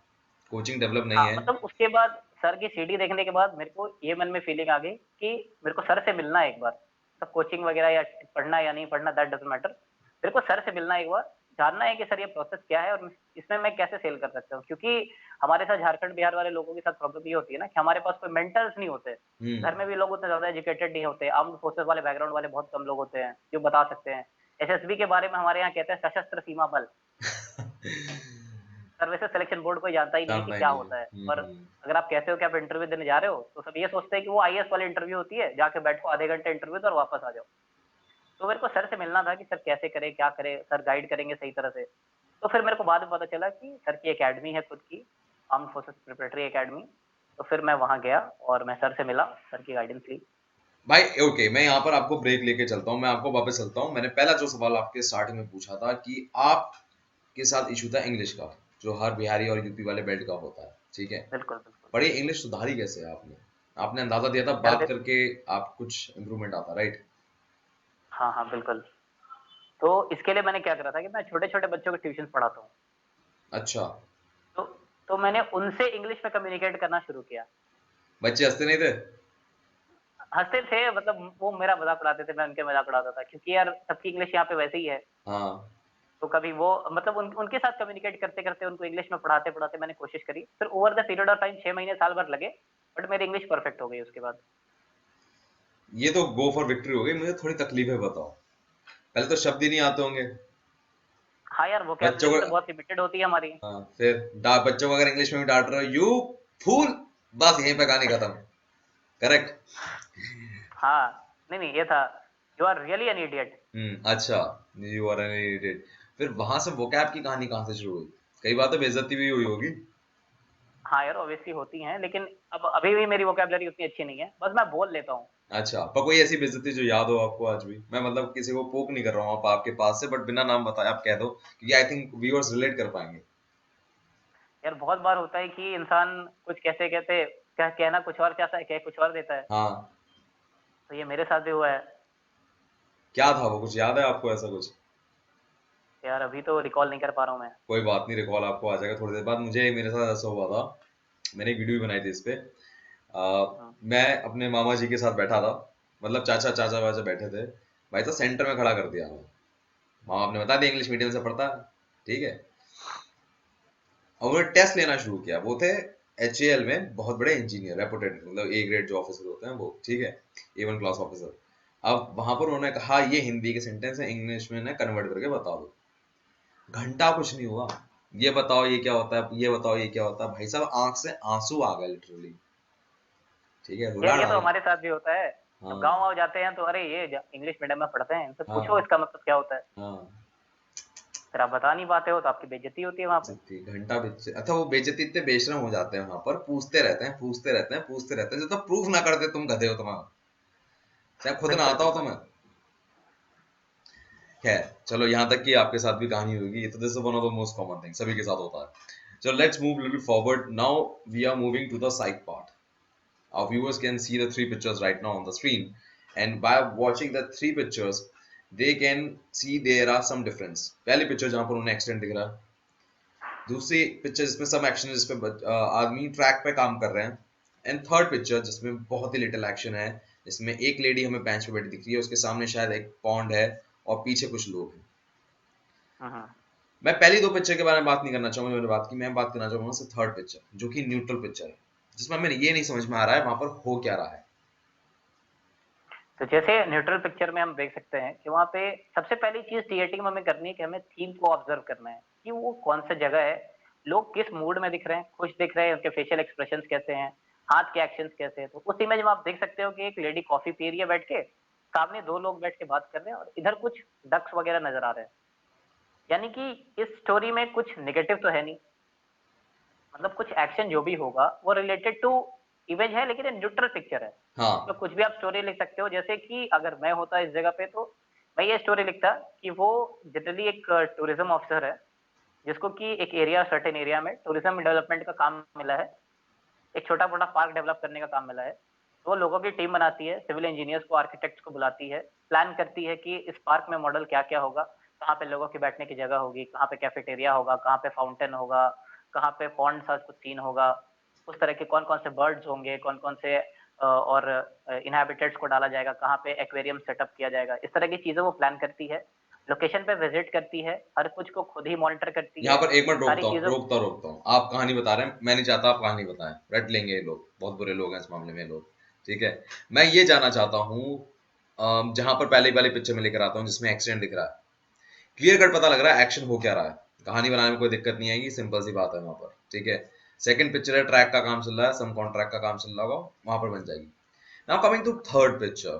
coaching develop नहीं हाँ, है। मतलब उसके बाद सर की सीडी देखने के बाद मेरे को ये मन में फीलिंग आ गई कि मेरे को सर से मिलना है एक बार। सब कोचिंग वगैरह या पढ़ना या नहीं पढ़ना, दैट डजंट मैटर। मेरे को सर से मिलना है एक बार, जानना है कि सर ये प्रोसेस क्या है और इसमें मैं कैसे सेल कर सकता हूँ। क्योंकि हमारे साथ झारखंड बिहार वाले लोगों के साथ प्रॉब्लम ये होती है ना कि हमारे पास कोई मेंटर्स नहीं होते। घर में भी लोग उतने ज्यादा एजुकेटेड नहीं होते, आर्म्ड फोर्सेस वाले बैकग्राउंड वाले बहुत कम लोग होते हैं जो बता सकते हैं। एसएसबी के बारे में हमारे यहाँ कहते हैं सशस्त्र सीमा बल। सर्विसेज सिलेक्शन बोर्ड कोई जानता ही नहीं है कि जानना ही क्या नहीं है। होता है। और अगर आप कहते हो कि आप इंटरव्यू देने जा रहे हो, तो सब ये सोचते हैं कि वो आईएएस वाली इंटरव्यू होती है, जाके बैठो आधे घंटे इंटरव्यू दो और वापस आ जाओ। तो मेरे को सर से मिलना था कि सर कैसे करे, क्या करे, सर गाइड करेंगे सही तरह से। तो फिर मेरे को बाद में पता चला कि सर की एकेडमी है खुद की, आर्म्ड फोर्सेस प्रिपरेटरी एकेडमी। तो फिर मैं वहाँ गया और मैं सर से मिला, सर की गाइडेंस ली। भाई ओके, मैं यहाँ पर आपको ब्रेक लेके चलता हूँ, मैं आपको वापस चलता हूँ। मैंने पहला जो सवाल आपके स्टार्टिंग में पूछा था कि आपके साथ इशू था इंग्लिश का, जो हर बिहारी और यूपी वाले बेल्ट का होता है, ठीक है। बिल्कुल बिल्कुल। पर ये इंग्लिश सुधारी कैसे है आपने? आपने अंदाजा दिया था यार बात देख, करके आप कुछ इम्प्रूवमेंट आता, राइट? हाँ हाँ बिल्कुल। तो इसके लिए मैंने क्या करा था कि मैं छोटे छोटे बच्चों को ट्यूशन पढ़ाता हूँ। अच्छा। तो तो मैंने उनसे इंग्लिश में कम्युनिकेट करना शुरू किया। बच्चे हंसते नहीं थे? हंसते थे, मतलब वो मेरा मजाक उड़ाते थे, मैं उनके मजाक उड़ाता था, क्योंकि यार सबकी इंग्लिश यहाँ पे वैसे ही है। हाँ। तो कभी वो, मतलब उनके साथ कम्युनिकेट करते करते उनको इंग्लिश में पढ़ाते पढ़ाते मैंने कोशिश करी। फिर over the period of time 6 महीने साल भर लगे, बट मेरी इंग्लिश परफेक्ट हो गई उसके बाद। ये तो गो फॉर विक्ट्री हो गई। मुझे थोड़ी तकलीफें बताओ। पहले तो शब्द ही नहीं आते होंगे हाँ यार, बच्चों वोकेबलरी को। तो बहुत लिमिटेड होती है हमारी। हाँ, फिर बच्चों को अगर इंग्लिश में भी डांट रहे हो, यू फूल, बस यहीं पे कहानी खत्म। करेक्ट। हाँ, नहीं नहीं, ये था, you are really an idiot. अच्छा। You are an idiot. फिर वहां से वोकैब की कहानी कहाँ से शुरू हुई? कई बार तो बेइज्जती भी हुई होगी। हाँ यार, ऑब्वियसली होती हैं, लेकिन अब अभी भी मेरी वोकेबलरी उतनी अच्छी नहीं है, बस मैं बोल लेता हूँ। अच्छा, पर कोई ऐसी बेइज्जती जो याद हो आपको आज भी? मैं मतलब किसी को पोक नहीं कर रहा हूँ आप आपके पास से, बट बिना नाम बताए आप कह दो, क्योंकि आई थिंक व्यूअर्स रिलेट कर पाएंगे। यार बहुत बार होता है कि इंसान कुछ कैसे कहते, कहना कुछ और चाहता है, कह कुछ और देता है। हाँ। तो ये मेरे साथ भी हुआ है। क्या था वो, कुछ याद है आपको ऐसा कुछ? यार अभी तो रिकॉल नहीं कर पा रहा हूँ मैं। कोई बात नहीं, रिकॉल आपको आ जाएगा थोड़ी देर बाद। मुझे मेरे साथ ऐसा हुआ था, मैंने एक वीडियो भी बनाई थी इस पे। हाँ मैं अपने मामा जी के साथ बैठा था, मतलब चाचा चाचा वाचा बैठे थे। भाई तो सेंटर में खड़ा कर दिया हमें। मामा आपने बता दिया इंग्लिश मीडियम से पढ़ता है, ठीक है। और उन्होंने टेस्ट लेना शुरू किया। वो थे एचएएल में बहुत बड़े इंजीनियर, रेपुटेड, मतलब ए ग्रेड जो ऑफिसर होते हैं वो, ठीक है, A1 क्लास ऑफिसर। अब वहां पर उन्होंने कहा ये हिंदी के सेंटेंस है, इंग्लिश में कन्वर्ट करके बता दो। घंटा कुछ नहीं हुआ। ये बताओ ये क्या होता है, ये बताओ ये क्या होता है। भाई साहब आंख से आंसू आ गए लिटरली, ठीक है, यार, रुला ये तो डाला। हमारे साथ भी होता है। जब गाँव हाँ। वाँव जाते हैं तो अरे ये इंग्लिश मीडियम में पढ़ते हैं, इनसे पूछो हाँ। इसका मतलब क्या होता है। हाँ। फिर आप बता नहीं पाते हो तो आपकी बेइज्जती होती है वहां पे। घंटा बेच, अच्छा वो बेइज्जती इतने बेशरम हो जाते हैं वहां पर, पूछते रहते हैं पूछते रहते हैं पूछते रहते हैं, जब तक प्रूफ ना करते तुम गधे हो तुम्हारा, चाहे खुद ना बिल्कुल आता हो बिल्कुल। तुम्हें। खैर चलो, यहाँ तक कि आपके साथ भी कहानी होगी, ये तो this is one of the most common thing, सभी के साथ होता है। So let's move a little forward. Now we are moving to the psych part. Our viewers can see the three pictures right now on the screen, and by watching the three pictures, they can see there are some difference. पहली picture जहाँ पर उन्हें accident दिख रहा है, दूसरी picture जिसमें सब एक्शन है, जिसपे आदमी ट्रैक पे काम कर रहे हैं, एंड थर्ड पिक्चर जिसमें बहुत ही लिटिल एक्शन है, जिसमें एक लेडी हमें बेंच पे बैठी दिख रही है, उसके सामने शायद एक पॉन्ड है और पीछे कुछ लोग हैं। हम्म। मैं पहली दो पिक्चर के बारे में बात नहीं करना चाहूंगा, मैंने बात की, मैं बात करना चाहूंगा सिर्फ थर्ड पिक्चर जो कि न्यूट्रल पिक्चर है, जिसमें हमें ये नहीं समझ में आ रहा है वहां पर हो क्या रहा है। तो जैसे न्यूट्रल पिक्चर में हम देख सकते हैं कि वहाँ पे सबसे पहली चीज थिएटिंग में हमें करनी है कि हमें थीम को ऑब्जर्व करना है कि वो कौन सा जगह है, लोग किस मूड में दिख रहे हैं, खुश दिख रहे हैं, उनके फेशियल एक्सप्रेशंस कैसे हैं, हाथ के एक्शंस कैसे हैं। तो उस इमेज में आप देख सकते हो कि एक लेडी कॉफी पी रही है बैठ के, सामने दो लोग बैठ के बात कर रहे हैं और इधर कुछ डक्स वगैरह नजर आ रहे हैं। यानी कि इस स्टोरी में कुछ निगेटिव तो है नहीं, मतलब कुछ एक्शन जो भी होगा वो रिलेटेड टू इमेज है, लेकिन ये न्यूट्रल पिक्चर है। हाँ तो कुछ भी आप स्टोरी लिख सकते हो, जैसे कि अगर मैं होता इस जगह पे तो मैं ये स्टोरी लिखता कि वो जनरली एक टूरिज्म ऑफिसर है जिसको कि एक एरिया, सर्टेन एरिया में टूरिज्म डेवलपमेंट का काम मिला है, एक छोटा मोटा पार्क डेवलप करने का काम मिला है। तो वो लोगों की टीम बनाती है, सिविल इंजीनियर्स को, आर्किटेक्ट्स को बुलाती है, प्लान करती है कि इस पार्क में मॉडल क्या क्या होगा, कहाँ पे लोगों की बैठने की जगह होगी, कहाँ पे कैफेटेरिया होगा, कहाँ पे फाउंटेन होगा, कहाँ पे पॉन्ड सा कुछ सीन होगा, उस तरह के कौन कौन से बर्ड्स होंगे, कौन कौन से और इनहैबिटेट्स को डाला जाएगा, कहाँ पे एक्वेरियम सेटअप किया जाएगा, इस तरह की चीजें वो प्लान करती है। लोकेशन पे विजिट करती है, हर कुछ को खुद ही मॉनिटर करती यहाँ है, पर एक मिनट सारी रोकता हूँ चीजों। रोकता हूँ, आप कहानी बता रहे हैं, मैं नहीं चाहता आप कहानी बताएं, रट लेंगे ये लोग, बहुत बुरे लोग हैं इस मामले में ये लोग, ठीक है। मैं ये जानना चाहता हूँ, जहां पर पहले वाली पिक्चर में लेकर आता हूँ जिसमें एक्सीडेंट दिख रहा है, क्लियर कट पता लग रहा है एक्शन हो क्या रहा है, कहानी बनाने में कोई दिक्कत नहीं आएगी, सिंपल सी बात है वहां पर, ठीक है। सेकंड पिक्चर है, ट्रैक का काम चल रहा है, सम कॉन्ट्रैक्ट का काम चल रहा होगा, वहां पर बन जाएगी। Now coming to third picture,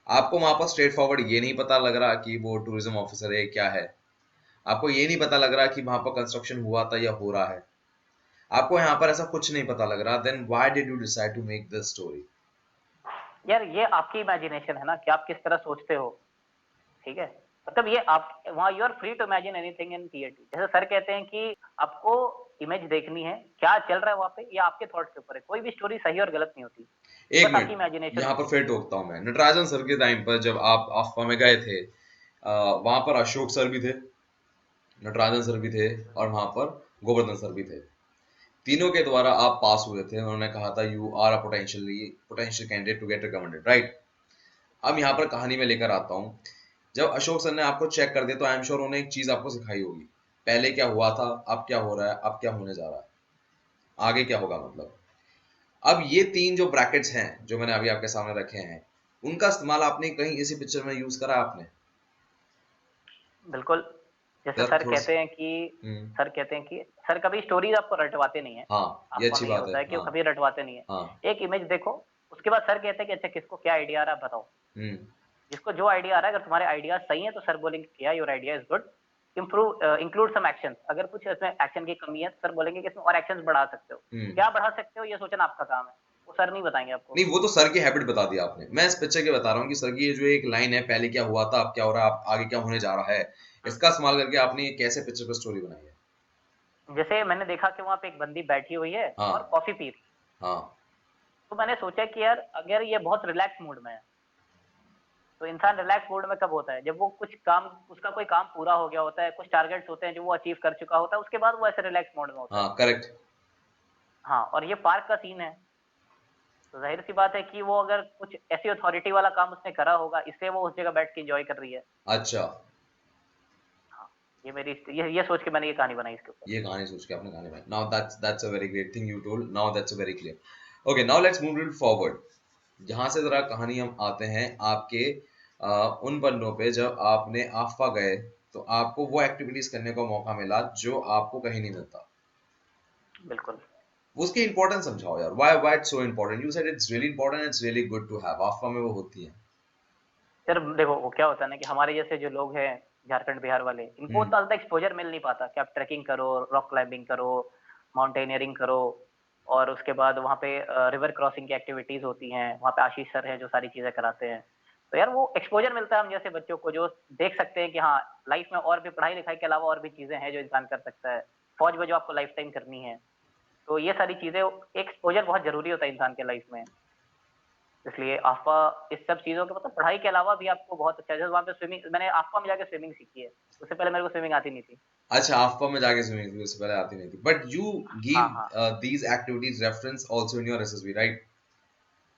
आपको वहां पर स्ट्रेट फॉरवर्ड ये नहीं पता लग रहा कि वो टूरिज्म ऑफिसर है क्या है, आपको ये नहीं पता लग रहा कि वहां पर कंस्ट्रक्शन हुआ था या हो रहा है, आपको यहाँ पर ऐसा कुछ नहीं पता लग रहा, then why did you decide to make this story? यार ये आपकी इमेजिनेशन है ना कि आप किस तरह सोचते हो, ठीक है। मतलब ये आप वहाँ you are free to imagine anything in theatre. जैसे सर कहते हैं कि आपको इमेज देखनी है, क्या चल रहा है वहाँ पे, ये आपके थॉट्स के ऊपर है, कोई भी स्टोरी सही और गलत नहीं होती, ये एक बस आपकी मिनट, इमेजिनेशन यहाँ होती पर है। फिर टोकता हूँ मैं, नटराजन सर के टाइम पर जब आप अफ्वा में गए थे, वहां पर अशोक सर भी थे, नटराजन सर भी थे, और वहां पर गोवर्धन सर भी थे, तीनों के द्वारा आप पास हुए थे, उन्होंने कहा था you are a potential candidate to get recommended, right. अब यहाँ पर कहानी में लेकर आता हूँ, जब अशोक सर ने आपको चेक कर दिया तो आई एम श्योर उन्होंने एक चीज आपको सिखाई होगी, पहले क्या हुआ था, अब क्या हो रहा है, अब क्या होने जा रहा है, आगे क्या होगा, मतलब अब ये तीन जो ब्रैकेट्स हैं जो मैंने अभी आपके सामने रखे हैं, उनका इस्तेमाल आपने कहीं इसी पिक्चर में यूज करा आपने? बिल्कुल। जैसे जरा सर थोड़ा सा। कहते हैं कि सर कहते हैं कि सर कभी स्टोरीज आपको रटवाते नहीं है, हाँ ये आपको अच्छी में ये बात है, होता है कि वो हाँ। कभी रटवाते नहीं है। हाँ। एक इमेज देखो, उसके बाद सर कहते हैं कि अच्छा किसको क्या आइडिया आ रहा है बताओ। हम्म। जिसको जो आइडिया आ रहा है, अगर तुम्हारे आइडिया सही है तो सर बोलेंगे किया, your idea is good, improve, include some action. अगर कुछ इसमें एक्शन की कमी है तो सर बोलेंगे कि इसमें और एक्शन बढ़ा सकते हो। हम्म। क्या बढ़ा सकते हो ये सोचना आपका काम है, वो सर नहीं बताएंगे आपको। नहीं, वो तो सर की हैबिट बता दी आपने, मैं इस पिक्चर के बता रहा हूँ कि सर की ये जो एक लाइन है, पहले क्या हुआ था, अब क्या हो रहा है, अब आगे क्या होने जा रहा है, इसका इस्तेमाल करके आपने ये कैसे पिक्चर पर स्टोरी बनाई है? जैसे मैंने देखा कि वहां पे एक बंदी बैठी हुई है और हाँ। कॉफी पी रही है, हाँ। तो मैंने सोचा कि यार अगर ये बहुत रिलैक्स मूड में है, तो इंसान रिलैक्स मूड में कब होता है, जब वो कुछ काम, उसका कोई काम पूरा हो गया होता है, कुछ टारगेट्स होते हैं जो वो अचीव कर चुका होता है, उसके बाद वो ऐसे रिलैक्स मोड में होता है। हाँ करेक्ट। हाँ, और ये पार्क का सीन है, तो जाहिर सी बात है कि वो अगर कुछ ऐसी अथॉरिटी वाला काम उसने करा होगा, इसलिए वो उस जगह बैठ के एंजॉय कर रही है। अच्छा, हाँ, ये मेरी ये सोच के मैंने ये कहानी बनाई इसके ऊपर। ये कहानी सोच के आपने कहानी बनाई, now that's a very great thing you told, now that's a very clear. Okay, now let's move forward, जहां से जरा कहानी हम आते हैं आपके उन पन्नों पे जब आपने आफा गए, तो आपको वो एक्टिविटीज करने का मौका मिला जो आपको कहीं नहीं मिलता, बिल्कुल। उसकी इंपॉर्टेंस समझाओ यार, why it's so important, you said it's really important, it's really good to have, आफा में वो होती है। यार देखो वो क्या होता है ना कि हमारे जैसे जो लोग हैं, झारखंड बिहार वाले, इनको उतना ज़्यादा एक्सपोजर मिल नहीं पाता कि आप ट्रैकिंग करो, रॉक क्लाइंबिंग करो, माउंटेनियरिंग करो, और उसके बाद वहाँ पे रिवर क्रॉसिंग की एक्टिविटीज़ होती हैं, वहाँ पे आशीष सर हैं जो सारी चीज़ें कराते हैं। तो यार वो एक्सपोजर मिलता है हम जैसे बच्चों को, जो देख सकते हैं कि हाँ, लाइफ में और भी पढ़ाई-लिखाई के अलावा और भी चीज़ें हैं जो इंसान कर सकता है। फौज में जो आपको लाइफ टाइम करनी है। तो ये सारी चीज़ें, एक्सपोज़र बहुत ज़रूरी होता है इंसान के लाइफ में। इसलिए AFPA इस सब चीज़ों के, मतलब पढ़ाई के अलावा भी आपको बहुत अच्छा है। जैसे वहाँ पे स्विमिंग, मैंने AFPA में जाके स्विमिंग सीखी है। उससे पहले मेरे को स्विमिंग आती नहीं थी। अच्छा, आफ्पा में जाके स्विमिंग थी, उससे पहले आती नहीं थी, बट यू हाँ, हाँ। Give these activities reference also in your SSB, right?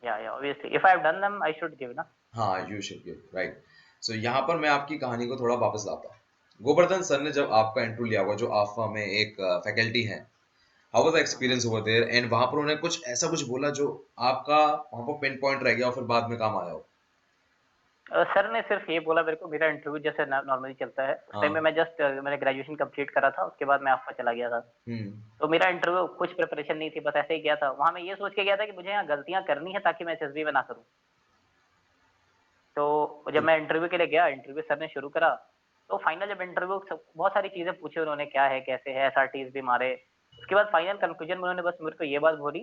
या obviously if I have done them I should give ना। हाँ, यू शुड गिव, राइट। सो यहाँ पर मैं आपकी कहानी को थोड़ा वापस लाता हूँ। गोवर्धन सर ने जब आपका इंटरव्यू लिया होगा, जो आफ्पा में एक फैकल्टी है, how was the hmm, hmm. Experience over there, and वहां पर उन्होंने कुछ ऐसा कुछ बोला जो आपका वहां पर पिन पॉइंट रह गया और फिर बाद में काम आया हो? सर ने सिर्फ ये बोला मेरे को, मेरा इंटरव्यू जैसे नॉर्मली चलता है, उस टाइम में हाँ। मैं जस्ट मैंने ग्रेजुएशन कंप्लीट करा था, उसके बाद मैं AFPA चला गया था। हम्म। तो मेरा इंटरव्यू कुछ प्रिपरेशन नहीं थी, बस ऐसे ही गया था। वहाँ मैं ये सोच के गया था कि मुझे यहाँ गलतियाँ करनी है ताकि मैं एसएसबी में ना करूँ। तो जब मैं इंटरव्यू के लिए गया, इंटरव्यू सर ने शुरू करा, तो फाइनल जब इंटरव्यू, सब बहुत सारी चीज़ें पूछी उन्होंने, क्या है, कैसे है, एसआरटीज़ भी मारे। उसके बाद फाइनल कंक्लूजन में उन्होंने बस मेरे को ये बात बोली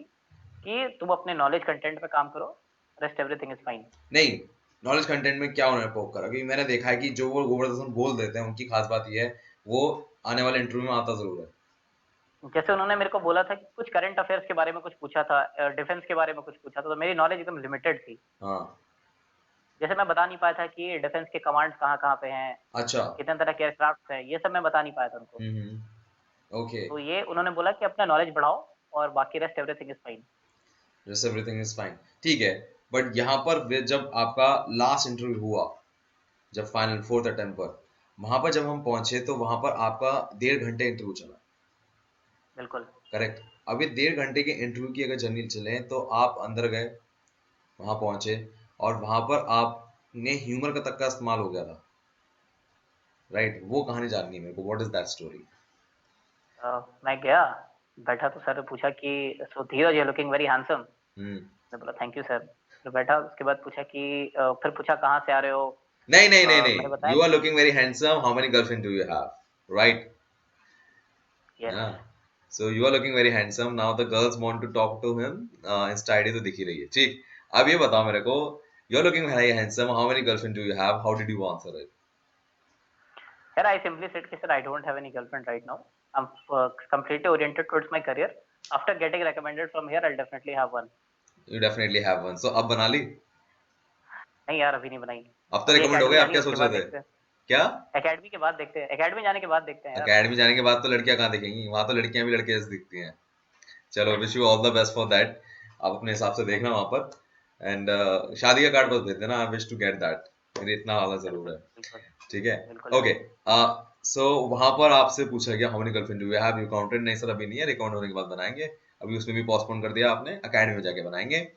कि तुम अपने नॉलेज कंटेंट पे काम करो, रेस्ट एवरीथिंग इज़ फाइन। नहीं, नॉलेज कंटेंट में क्या उन्होंने पोक करा? क्योंकि मैंने देखा है कि जो वो गोवर्धन बोल देते हैं उनकी खास बात ये है, वो आने वाले इंटरव्यू में आता जरूर है। जैसे उन्होंने मेरे को बोला था कि कुछ करंट अफेयर्स के बारे में कुछ पूछा था, डिफेंस के बारे में कुछ पूछा था, तो मेरी नॉलेज एकदम लिमिटेड थी। हाँ। जैसे मैं बता नहीं पाया था कि डिफेंस के कमांड्स कहाँ-कहाँ पे हैं, अच्छा। कितने तरह के एयरक्राफ्ट हैं, ये सब मैं बता नहीं पाया था उनको। ओके। तो ये उन्होंने बोला कि अपना नॉलेज बढ़ाओ और बाकी rest everything is fine. Just everything is fine, ठीक है। बट यहाँ पर जब आपका लास्ट इंटरव्यू हुआ, जब फाइनल फोर्थ अटेम्प्ट पर, वहां पर जब हम पहुंचे तो वहां पर आपका 1.5 घंटे इंटरव्यू चला, बिल्कुल। करेक्ट? अब ये 1.5 घंटे के इंटरव्यू की अगर जर्नी चले तो आप अंदर गए, वहां पहुंचे, और वहां पर आपने ह्यूमर का तक का इस्तेमाल हो गया था, राइट? वो कहानी जाननी है मेरे को, व्हाट इज दैट स्टोरी? मैं गया, बैठा तो सर ने पूछा कि so Dheeraj you are looking very handsome. Hmm. मैंने बोला थैंक यू सर। फिर बैठा, उसके बाद पूछा कि फिर पूछा कहाँ से आ रहे हो? नहीं नहीं नहीं मैंने नहीं, बताया यू आर कि looking very handsome, how many girlfriend do you have, right? Yes. Yeah. So you are looking very handsome. Now the girls want to talk to him. Insta ID तो दिख ही रही है, ठीक? अब ये बताओ मेरे को, you are looking very handsome. How many girlfriend do you have? How did you answer it? Sir, I simply said कि sir I don't have any girlfriend right now. I'm completely oriented towards my career. After getting recommended from here, I'll definitely have one. You definitely have one. So अब बना ली? नहीं यार, अभी नहीं बनाई। अब तो अभी रिकमेंड हो एकेडमी गए, आप जानी है, क्या उसके सोच बाद रहे थे? देखते हैं। क्या? एकेडमी के बाद देखते हैं, एकेडमी जाने के बाद देखते हैं यार। अकेडमी जाने के बाद तो लड़कियां कहाँ दिखेंगी? वहां तो लड़कियां भी लड़के जैसे दिखती हैं। चलो, wish you all the best for that. आप अपने हिसाब से थैंक देखना यू। वहां पर, एंड शादी का कार्ड बस भेज देना, I wish to get that. मेरे इतना वाला जरूर बिल्कुल, है, बिल्कुल, ठीक है? बिल्कुल, ओके। बिल्कुल। सो वहां पर आपसे पूछा गया how many girlfriend do you have, you counted? नहीं सर, अभी नहीं है, रिकाउंट होने के बाद बनाएंगे। अभी उसमें भी पोस्टपोन कर दिया आपने, अकेडमी में जाके बनाएंगे।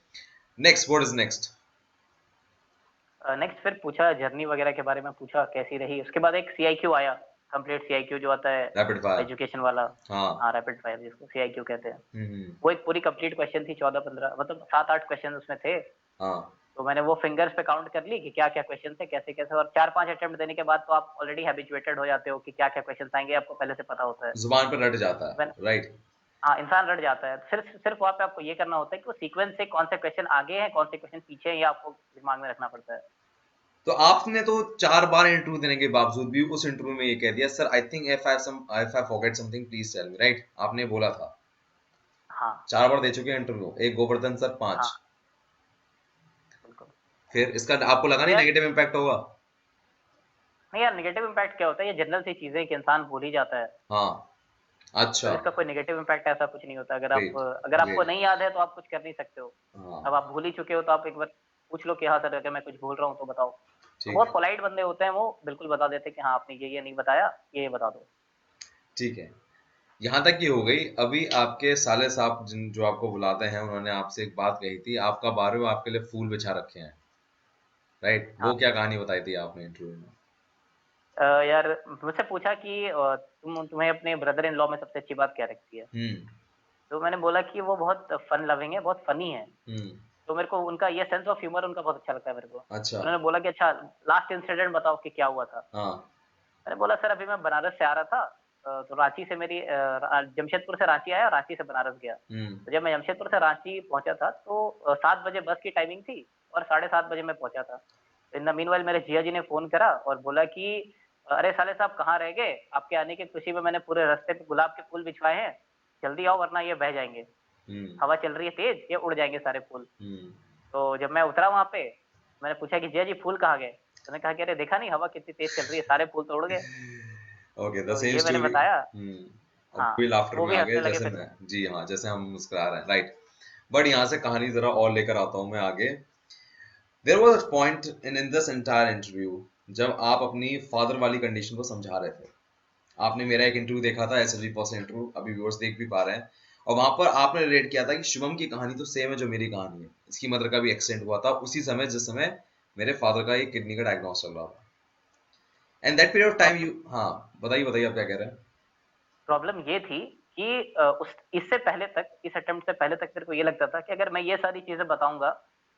Next, what is next? Next फिर पूछा जर्नी वगैरह के बारे में, पूछा कैसी रही। उसके बाद एक सीआईक्यू आया, कंप्लीट सीआईक्यू जो आता है, रैपिड फायर। एजुकेशन वाला। हाँ। हाँ, रैपिड फायर जिसको सीआईक्यू कहते हैं। हम्म। वो एक पूरी कंप्लीट क्वेश्चन थी, 14-15, मतलब 7-8 क्वेश्चन उसमें थे। हाँ। तो मैंने वो फिंगर्स पे काउंट कर ली कि क्या क्या क्वेश्चन थे, कैसे कैसे, और 4-5 अटेम्प्ट देने के बाद तो आप ऑलरेडी हैबिचुएटेड हो जाते हो कि क्या क्या क्वेश्चन आएंगे, आपको पहले से पता होता है। जुबान पर रट जाता मैंने, है, राइट? हाँ, इंसान रट जाता है। सिर्फ सिर्फ वहाँ पे आपको ये करना होता है कि वो सीक्वेंस से कौन से क्वेश्चन आगे हैं, कौन से क्वेश्चन पीछे हैं, ये आपको दिमाग में रखना पड़ता है। तो आपने तो 4 बार इंटरव्यू देने के बावजूद भी उस इंटरव्यू में ये कह दिया, sir I think if I forget something please tell me, right? आपने बोला था। हाँ, 4 बार दे चुके हैं इंटरव्यू, एक गोवर्धन सर हाँ, 5। बिल्कुल। फिर इसका आपको लगा तो नहीं यार, नेगेटिव इम्पैक्ट होगा? नहीं यार, नेगेटिव इम्पैक्ट क्या होता है, ये जनरल सी चीजें कि इंसान भूल ही जाता है। हाँ। तो अच्छा। इसका कोई नेगेटिव इम्पैक्ट ऐसा कुछ नहीं होता। ग्रेट। अगर आपको ग्रेट। नहीं याद है तो आप कुछ कर नहीं सकते हो। अब हाँ। आप भूल ही चुके हो तो आप एक बार पूछ लो कि हाँ सर, अगर मैं कुछ भूल रहा हूँ तो बताओ। तो ठीक बहुत है। पोलाइट बंदे होते हैं, वो बिल्कुल बता देते हैं कि हाँ आपने ये नहीं बताया, ये बता दो। ठीक है। यहाँ तक की हो गई। अभी आपके साले साहब जिन जो आपको बुलाते हैं, उन्होंने आपसे एक बात कही थी, आपका बारे में आपके लिए फूल बिछा रखे हैं, राइट? वो हाँ। क्या कहानी बताई थी आपने इंटरव्यू में? यार, मुझसे पूछा कि तुम्हें अपने ब्रदर इन लॉ में सबसे अच्छी बात क्या लगती है? हम्म। तो मैंने बोला कि वो बहुत फन लविंग है, बहुत फनी है। हम्म। तो मेरे को उनका ये सेंस ऑफ ह्यूमर उनका बहुत अच्छा लगता है मेरे को। अच्छा। उन्होंने बोला कि अच्छा, लास्ट इंसिडेंट बताओ कि क्या हुआ था। हाँ। मैंने बोला सर अभी मैं बनारस से आ रहा था, तो रांची से मेरी जमशेदपुर से रांची आया और रांची से बनारस गया। तो जब मैं जमशेदपुर से रांची पहुंचा था तो 7 बजे बस की टाइमिंग थी और 7:30 बजे मैं पहुंचा था। इन द मीनवाइल मेरे जिया जी ने फ़ोन करा और बोला कि अरे साले साहब कहाँ रह गए? आपके आने की खुशी में मैंने पूरे रास्ते पे गुलाब के फूल बिछवाए हैं, जल्दी आओ वरना ये बह जाएँगे। हवा चल रही है तेज़, ये उड़ जाएँगे सारे फूल। तो जब मैं उतरा वहाँ पे, मैंने पूछा कि जिया जी फूल कहाँ गए? तो उन्होंने कहा कि अरे देखा नहीं हवा कितनी तेज़ चल रही है, सारे फूल तो उड़ गए। ओके, द तो सेम ये मैंने स्टोरी। बताया। अब हाँ, भी तो लाफ्टर वो में भी आ गए हँसने लगे जैसे फिर। मैं, जी हाँ, जैसे हम मुस्कुरा रहे हैं, राइट। बट यहाँ से कहानी जरा और लेकर आता हूँ मैं आगे। There was a point in this entire interview जब आप अपनी फादर वाली कंडीशन को समझा रहे थे। आपने मेरा एक इंटरव्यू देखा था, एसएसबी पर्सन इंटरव्यू, अभी व्यूअर्स देख भी पा रहे हैं, और वहां पर आपने रिलेट किया था कि शुभम की कहानी तो सेम है जो मेरी कहानी है, इसकी मदर का भी एक्सीडेंट हुआ था उसी समय जिस समय मेरे फादर का एक किडनी का डायग्नोस चल रहा था। And that period of time you, हाँ बताइए बताइए आप क्या कह रहे हैं। प्रॉब्लम ये थी कि उस इससे पहले तक, इस अटेम्प्ट से पहले तक मेरे को ये लगता था कि अगर मैं ये सारी चीजें बताऊंगा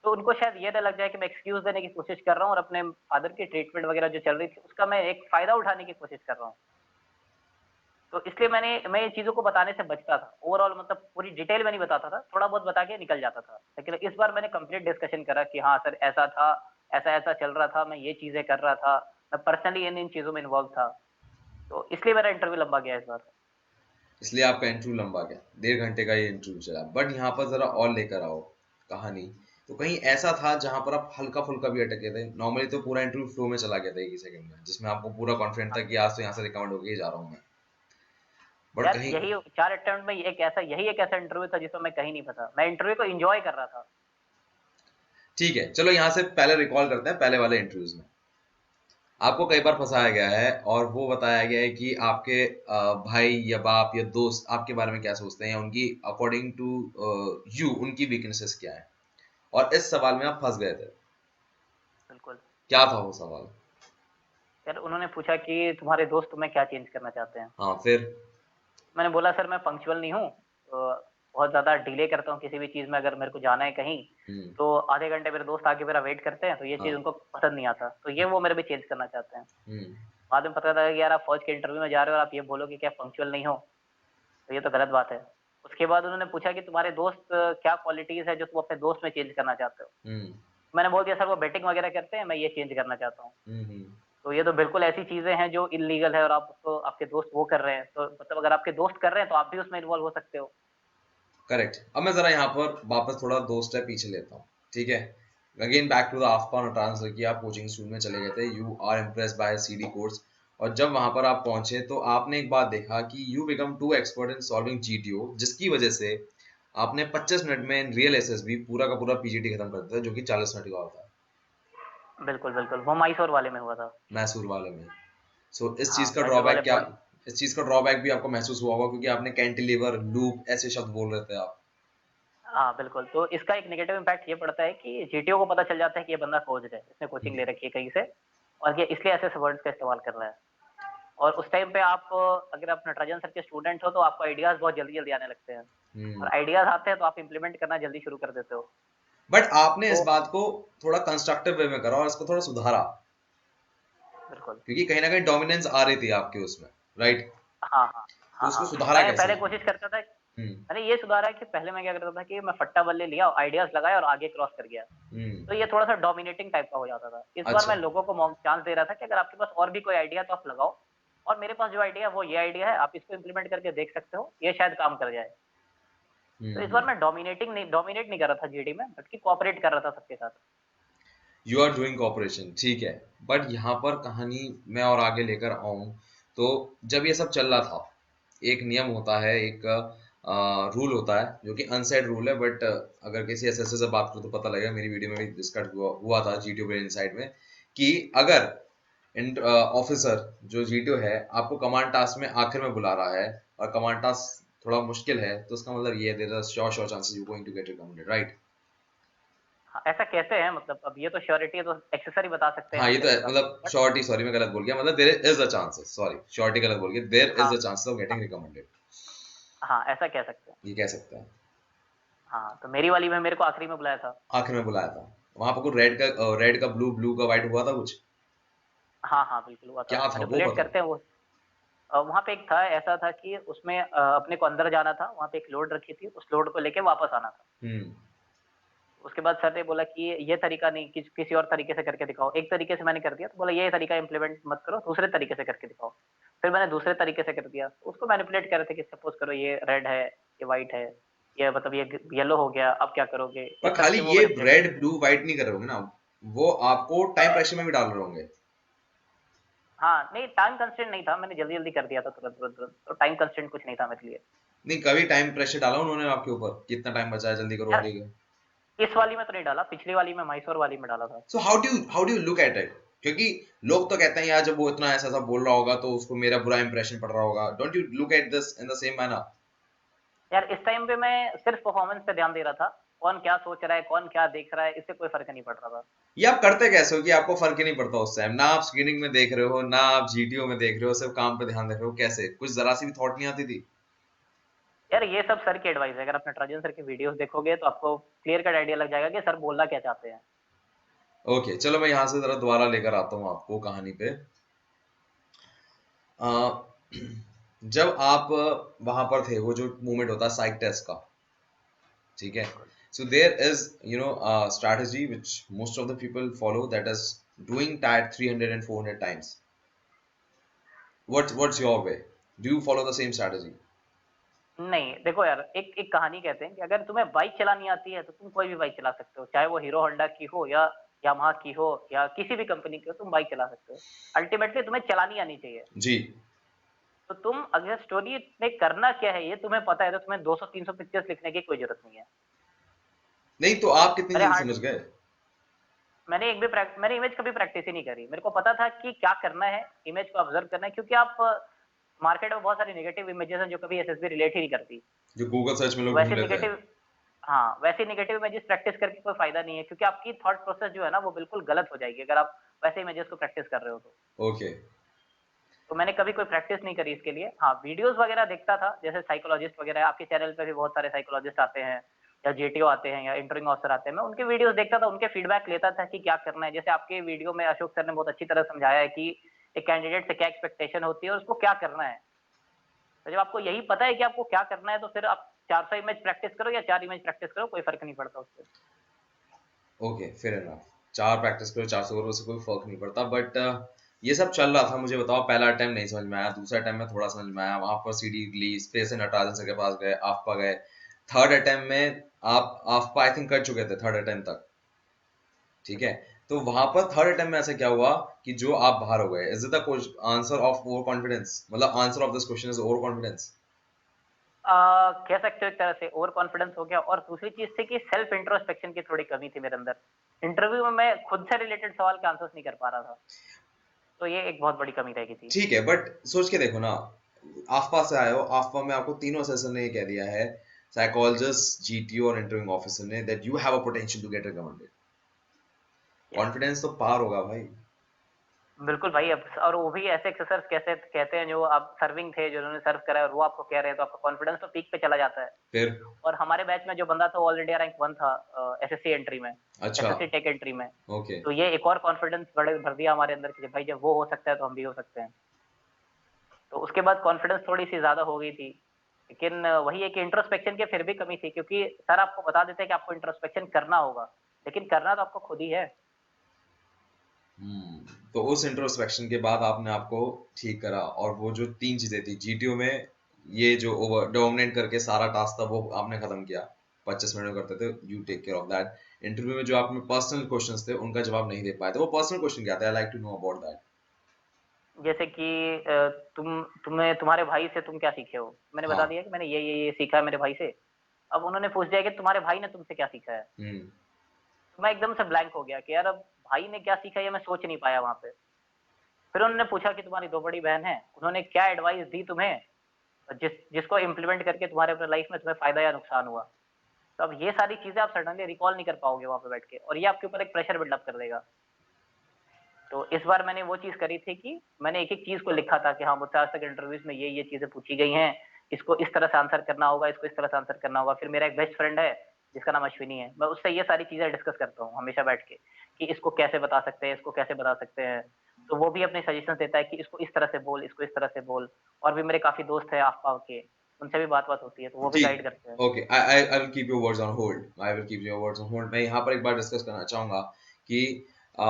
तो उनको शायद ये ना लग जाए कि मैं एक्सक्यूज देने की कोशिश कर रहा हूँ और अपने फादर की ट्रीटमेंट वगैरह जो चल रही थी उसका मैं एक फायदा उठाने की कोशिश कर रहा हूँ। तो इसलिए मैं ये चीजों को बताने से बचता था। ओवरऑल मतलब पूरी डिटेल में नहीं बताता था, थोड़ा बहुत बता के निकल जाता था। लेकिन इस बार मैंने कंप्लीट डिस्कशन करा कि हाँ सर ऐसा था, ऐसा ऐसा चल रहा था, मैं ये चीजें कर रहा था, मैं पर्सनली इन इन चीजों में इन्वॉल्व था। तो इसलिए मेरा इंटरव्यू लंबा गया इस बार। इसलिए आपका इंटरव्यू लंबा गया, 1.5 घंटे का ये इंटरव्यू चला। बट यहाँ पर जरा और लेकर आओ कहानी। तो कहीं ऐसा था जहां पर आप हल्का फुल्का भी अटके थे? नॉर्मली तो पूरा इंटरव्यू फ्लो में चला गया था एक ही सेकंड में, जिसमें आपको पूरा कॉन्फिडेंट था कि आज तो यहाँ से रिकमेंड होके ही जा रहा हूँ मैं। बट यार कहीं, यही 4 अटेम्प्ट में यही एक ऐसा इंटरव्यू था जिसमें मैं कहीं नहीं फंसा। मैं इंटरव्यू को एंजॉय कर रहा था। ठीक है चलो यहाँ से पहले रिकॉल करते हैं पहले वाले इंटरव्यूज में। आपको कई बार फंसाया गया है और वो बताया गया है कि आपके भाई या बाप या दोस्त आपके बारे में क्या सोचते हैं, या उनकी अकॉर्डिंग टू यू उनकी वीकनेसेस क्या है, और इस सवाल में आप फंस गए थे। बिल्कुल। क्या था वो सवाल? यार उन्होंने पूछा कि तुम्हारे दोस्त तुम्हें क्या चेंज करना चाहते हैं? हाँ फिर? मैंने बोला सर मैं पंक्चुअल नहीं हूँ, तो बहुत ज़्यादा डिले करता हूँ किसी भी चीज़ में। अगर मेरे को जाना है कहीं हम्म। तो आधे घंटे मेरे दोस्त आके मेरा वेट करते हैं, तो ये चीज़ हाँ। उनको पसंद नहीं आता। तो ये वो मेरे भी चेंज करना चाहते हैं। हम्म। बाद में पता लगा कि यार आप फौज के इंटरव्यू में जा रहे हो और आप ये बोलोगे कि आप पंक्चुअल नहीं हो, तो ये तो गलत बात है। उसके बाद उन्होंने पूछा कि तुम्हारे दोस्त क्या क्वालिटीज़ है जो तुम अपने दोस्त में चेंज करना चाहते हो? हम्म। मैंने बोल दिया सर वो बेटिंग वगैरह करते हैं, मैं ये चेंज करना चाहता हूँ। हम्म। तो ये तो बिल्कुल ऐसी चीज़ें हैं जो इल्लीगल है और आप उसको आपके दोस्त वो कर रहे हैं, तो मतलब अगर आपके दोस्त कर रहे हैं तो आप भी उसमें इन्वॉल्व हो सकते हो। करेक्ट। अब मैं जरा यहाँ पर वापस थोड़ा 2 स्टेप पीछे लेता हूँ, ठीक है। Again back to the after transfer की आप कोचिंग स्कूल में चले गए थे, you are impressed by CD course, और जब वहां पर आप पहुंचे तो आपने एक बात देखा कि you become to expert in solving GTO, जिसकी वजह से आपने 25 मिनट में रियल एसएसबी पूरा का पूरा पीजीटी खत्म कर दिया जो कि 40 मिनट का होता है बिल्कुल, बिल्कुल, वो मैसूर वाले में हुआ था। मैसूर वाले में। सो इस चीज हाँ, का मैसूर वाले ड्रॉबैक क्या, बहुत। इस चीज का ड्रॉबैक भी आपको महसूस हुआ होगा क्योंकि आपने कैंटिलीवर लूप ऐसे शब्द बोल रहे थे आप। हाँ, बिल्कुल, तो इसका एक नेगेटिव इम्पैक्ट ये पड़ता है कि जीटीओ को पता चल जाता है कि ये बंदा फौज है, इसने कोचिंग ले रखी है कहीं से और ये इसलिए ऐसे वर्ड्स का इस्तेमाल कर रहा है। और उस टाइम पे आप अगर आप नटराजन सर के स्टूडेंट हो तो आपको आइडियाज़ बहुत जल्दी-जल्दी आने लगते हैं और हम्म। आइडियाज़ आते हैं तो आप इम्प्लीमेंट करना जल्दी शुरू कर देते हो। बट आपने इस तो बात को थोड़ा कंस्ट्रक्टिव वे में करा और इसको थोड़ा सुधारा, बिल्कुल। क्योंकि कहीं ना कहीं डोमिनेंस आ रही थी आपके उसमें, राइट? हाँ, हाँ, तो हाँ, उसको हाँ। सुधारा मैं कैसे पहले आपने? कोशिश करता था। हम्म। मैंने ये सुधारा कि पहले मैं क्या करता था कि मैं फट्टा बल्ले लिया, आइडियाज़ लगाए और आगे क्रॉस कर गया। हम्म। तो ये थोड़ा-सा डोमिनेटिंग टाइप का हो जाता था। इस बार अच्छा। मैं लोगों को चांस दे रहा था कि अगर आपके पास और भी कोई आइडिया है तो आप लगाओ और मेरे पास जो आइडिया है वो ये आइडिया है, आप इसको इम्प्लीमेंट करके देख सकते हो, ये शायद काम कर जाए। तो इस बार हम्म। मैं डोमिनेट नहीं कर रहा था जीडी में, बल्कि कोऑपरेट कर रहा था सबके साथ। यू आर डूइंग कॉपरेशन, ठीक है। बट यहाँ पर कहानी मैं और आगे लेकर आऊं, तो जब ये सब चल रहा था, एक नियम होता है, एक रूल होता है जो कि अनसेड रूल है, बट अगर किसी एसएसए से बात करो तो पता लगेगा, मेरी वीडियो में भी डिस्कस हुआ था जीटीओ ब्रेन इनसाइड में, कि अगर ऑफिसर जो जीटीओ है आपको कमांड टास्क में आखिर में बुला रहा है और कमांड टास्क थोड़ा मुश्किल है, तो उसका मतलब ये there are sure chances you going to get recommended, right? हाँ, ऐसा कहते हैं, मतलब अब ये तो श्योरिटी है तो एक्सेसर ही बता सकते हैं हाँ, हम ये तो क्या पता। मतलब बट श्योरिटी, सॉरी मैं गलत बोल गया, मतलब there is a chances, sorry surety गलत बोल गया, देयर इज हाँ, अ चांसेस ऑफ हाँ, गेटिंग रिकमेंडेड, हाँ, ऐसा कह सकते हैं। ये कह सकते हैं। हाँ, तो मेरी वाली में मेरे को आखिरी में बुलाया था। आखिर में बुलाया था, वहां पर कुछ रेड का ब्लू, ब्लू का व्हाइट हुआ था कुछ? हाँ, हाँ, बिल्कुल हुआ था। क्या था वो मैनिपुलेट बताओ? करते हैं वो। वहाँ पे एक था, ऐसा था कि उसमें अपने को अंदर जाना था, वहाँ पे एक लोड रखी थी, उस लोड को लेके वापस आना था। हम्म। उसके बाद सर ने बोला कि ये तरीका नहीं, किसी और तरीके से करके दिखाओ। एक तरीके से मैंने कर दिया, तो बोला ये तरीका इम्प्लीमेंट मत करो, दूसरे तरीके से करके दिखाओ। फिर मैंने दूसरे तरीके से कर दिया। उसको मैनिपुलेट कर रहे थे कि सपोज़ करो ये रेड है, ये व्हाइट है, ये मतलब ये येलो हो गया, अब क्या करोगे? पर इस तरह खाली के वो ये मैनिपुलेट कर रेड रहे थे। ब्लू व्हाइट नहीं कर रहे होंगे ना, वो आपको टाइम प्रेशर में भी डाल रहे होंगे। हाँ, नहीं टाइम कंस्ट्रेंट नहीं था, मैंने जल्दी-जल्दी कर दिया था तुरंत-तुरंत, तो टाइम कंस्ट्रेंट कुछ नहीं था मेरे लिए। नहीं, कभी टाइम प्रेशर डाला उन्होंने आपके ऊपर, कितना टाइम बचा है, जल्दी करो यार, जल्दी करो? इस वाली में तो नहीं डाला, पिछली वाली में मैसूर वाली में डाला था। So how do you look at it? क्योंकि लोग तो कहते हैं यार, जब वो इतना ऐसा ऐसा बोल रहा होगा तो उसको मेरा बुरा इंप्रेशन पड़ रहा होगा। Don't you look at this in the same manner? यार इस टाइम पे मैं सिर्फ परफॉर्मेंस पे ध्यान दे रहा था, कौन क्या सोच रहा है, कौन क्या देख रहा है, इससे कोई फर्क नहीं पड़ रहा था। ये आप करते कैसे हो कि आपको फर्क ही नहीं पड़ता उस टाइम? ना आप स्क्रीनिंग में देख रहे हो, ना आप जीटीओ में देख रहे हो, सिर्फ काम पे ध्यान दे रहे हो, कैसे? कुछ जरा सी भी थॉट नहीं आती थी? यार ये सब सर की एडवाइस है, अगर आप नटराजन सर की वीडियोस देखोगे तो आपको क्लियर कट आइडिया लग जाएगा कि सर बोलना क्या चाहते हैं। ओके, चलो मैं यहाँ से जरा दोबारा लेकर आता हूँ आपको कहानी पे। अ, जब आप वहां पर थे, वो जो मूवमेंट होता है साइक टेस्ट का, ठीक है? बिल्कुल। So there is, a strategy which most of the people follow, that is doing that 300 and 400 times. What's your way? Do you follow the same strategy? नहीं, देखो यार, एक एक कहानी कहते हैं कि अगर तुम्हें बाइक चलानी आती है तो तुम कोई भी बाइक चला सकते हो, चाहे वो हीरो होंडा की हो या यामाहा की हो या किसी भी कंपनी की हो, तुम बाइक चला सकते हो। अल्टीमेटली तुम्हें चलानी आनी चाहिए। जी। तो तुम अगर स्टोरी में करना क्या है ये तुम्हें पता है, तो तुम्हें 200-300 पिक्चर्स लिखने की कोई जरूरत नहीं है। नहीं तो आप कितनी मैंने जल्दी हार्ड समझ गए? मैंने इमेज कभी प्रैक्टिस ही नहीं करी। मेरे को पता था कि क्या करना है, इमेज को ऑब्जर्व करना है, क्योंकि आप मार्केट में बहुत सारी नेगेटिव इमेजेस हैं जो कभी एसएसबी रिलेट ही नहीं करती। जो गूगल सर्च में लोग ढूंढ वैसे लेते हैं। नेगेटिव हाँ, वैसे नेगेटिव इमेजेस प्रैक्टिस करके कोई फायदा नहीं है, क्योंकि आपकी थॉट प्रोसेस जो है ना वो बिल्कुल गलत हो जाएगी अगर आप वैसे इमेजेस को प्रैक्टिस कर रहे हो तो। ओके। तो मैंने कभी कोई प्रैक्टिस नहीं करी इसके लिए। हाँ, वीडियोस वगैरह देखता था, जैसे साइकोलॉजिस्ट वगैरह, आपके चैनल पे भी बहुत सारे साइकोलॉजिस्ट आते हैं या जेटीओ आते हैं या इंटरव्यूइंग ऑफिसर आते हैं, मैं उनके वीडियोस देखता था, उनके फीडबैक लेता था कि क्या करना है। जैसे आपके वीडियो में अशोक सर ने बहुत अच्छी तरह समझाया है कि एक कैंडिडेट से क्या एक्सपेक्टेशन होती है और उसको क्या करना है। तो जब आपको यही पता है कि आपको क्या करना है, तो फिर आप 400 इमेज प्रैक्टिस करो या 4 इमेज प्रैक्टिस करो, कोई फर्क नहीं पड़ता उससे। Okay, fair enough. चार प्रैक्टिस करो, 400 करो, उससे कोई फर्क नहीं पड़ता। बट ये सब चल रहा था, मुझे बताओ, पहला अटेम्प्ट नहीं समझ में आया, दूसरा अटेम्प्ट में थोड़ा समझ में आया, वहां पर सीडी रिलीज, फिर से नटराजन सर के पास गए, आफ्पा गए। थर्ड अटेम्प्ट में आप आफ्पा आई थिंक कर चुके थे थर्ड अटेम्प्ट तक, ठीक है? तो वहां पर थर्ड अटेम्प्ट में ऐसा क्या हुआ कि जो आप बाहर हो गए? Is it the answer of over confidence? मतलब answer of this question is over confidence? कह सकते हो एक तरह से ओवर कॉन्फिडेंस हो गया, और दूसरी चीज थी कि सेल्फ इंट्रोस्पेक्शन की थोड़ी कमी थी मेरे अंदर। इंटरव्यू में मैं खुद से रिलेटेड सवाल के आंसर्स नहीं कर पा रहा था, तो ये एक बहुत बड़ी कमी रह गई थी। ठीक है, बट सोच के देखो ना, आफ्पा से आए हो, आफ्पा में आपको तीनों सेशन ने ये कह दिया है, साइकोलॉजिस्ट, जीटीओ और इंटरव्यूइंग ऑफिसर ने, that you have a potential to get recommended. Yes, confidence तो पार होगा भाई। बिल्कुल भाई। अब और वो भी ऐसे एक्सरसाइज कैसे कहते हैं जो आप सर्विंग थे, जिन्होंने सर्व करा है और वो आपको कह रहे हैं, तो आपका कॉन्फिडेंस तो पीक पे चला जाता है। फिर? और हमारे बैच में जो बंदा था, ऑल इंडिया रैंक 1 था एसएससी एंट्री में, अच्छा। एसएससी टेक एंट्री में। ओके। तो ये एक और कॉन्फिडेंस बड़े भर दिया हमारे अंदर कि भाई जब वो हो सकता है तो हम भी हो सकते हैं। तो उसके बाद कॉन्फिडेंस थोड़ी-सी ज़्यादा हो गई थी। लेकिन वही है कि इंट्रोस्पेक्शन की फिर भी कमी थी, क्योंकि सर आपको बता देते हैं कि आपको इंट्रोस्पेक्शन करना होगा, लेकिन करना तो आपको खुद ही है। तो उस इंट्रोस्पेक्शन के बाद आपने आपको ठीक करा, और वो जो तीन चीजें थी जीटीओ में, ये जो ओवर डोमिनेट करके सारा टास्क था वो आपने खत्म किया, 25 मिनट में करते थे, you take care of that. Interview में जो आप में पर्सनल क्वेश्चंस थे उनका जवाब नहीं दे पाए थे, वो पर्सनल क्वेश्चन क्या था? I like to know about that. जैसे कि तुम्हें तुम्हारे भाई से तुम क्या सीखे हो? मैंने बता हाँ। दिया कि मैंने ये सीखा है मेरे भाई से। अब उन्होंने पूछ दिया कि तुम्हारे भाई ने तुमसे क्या सीखा है? हम्म। तो मैं एकदम से ब्लैंक हो गया कि यार अब भाई ने क्या सीखा, ये मैं सोच नहीं पाया वहाँ पे। फिर उन्होंने पूछा कि तुम्हारी 2 बड़ी बहन हैं, उन्होंने क्या एडवाइस दी तुम्हें, जिसको इम्प्लीमेंट करके तुम्हारे अपने लाइफ में तुम्हें फ़ायदा या नुकसान हुआ? तो अब ये सारी चीज़ें आप सडनली रिकॉल नहीं कर पाओगे वहाँ पे बैठ के, और ये आपके ऊपर एक प्रेशर बिल्डअप कर देगा। तो इस बार मैंने वो चीज़ करी थी कि मैंने एक-एक चीज़ को लिखा था कि हाँ, मुझसे आज तक इंटरव्यूज़ में ये चीज़ें पूछी गई हैं, इसको इस तरह से आंसर करना होगा, इसको इस तरह से आंसर करना होगा। फिर मेरा एक बेस्ट फ्रेंड है, जिसका नाम अश्विनी है, मैं उससे ये सारी चीज़ें डिस्कस करता हूँ हमेशा बैठ के, कि इसको कैसे बता सकते हैं, इसको कैसे बता सकते हैं। तो वो भी अपने सजेशंस देता है कि इसको इस तरह से बोल, इसको इस तरह से बोल। और भी मेरे काफ़ी दोस्त हैं आस-पास के, उनसे भी बात-वात होती है, तो वो भी ठीक गाइड करते हैं। है, okay, I will keep your words on hold, I will keep your words on hold. मैं यहाँ पर एक बार डिस्कस करना चाहूंगा कि अ,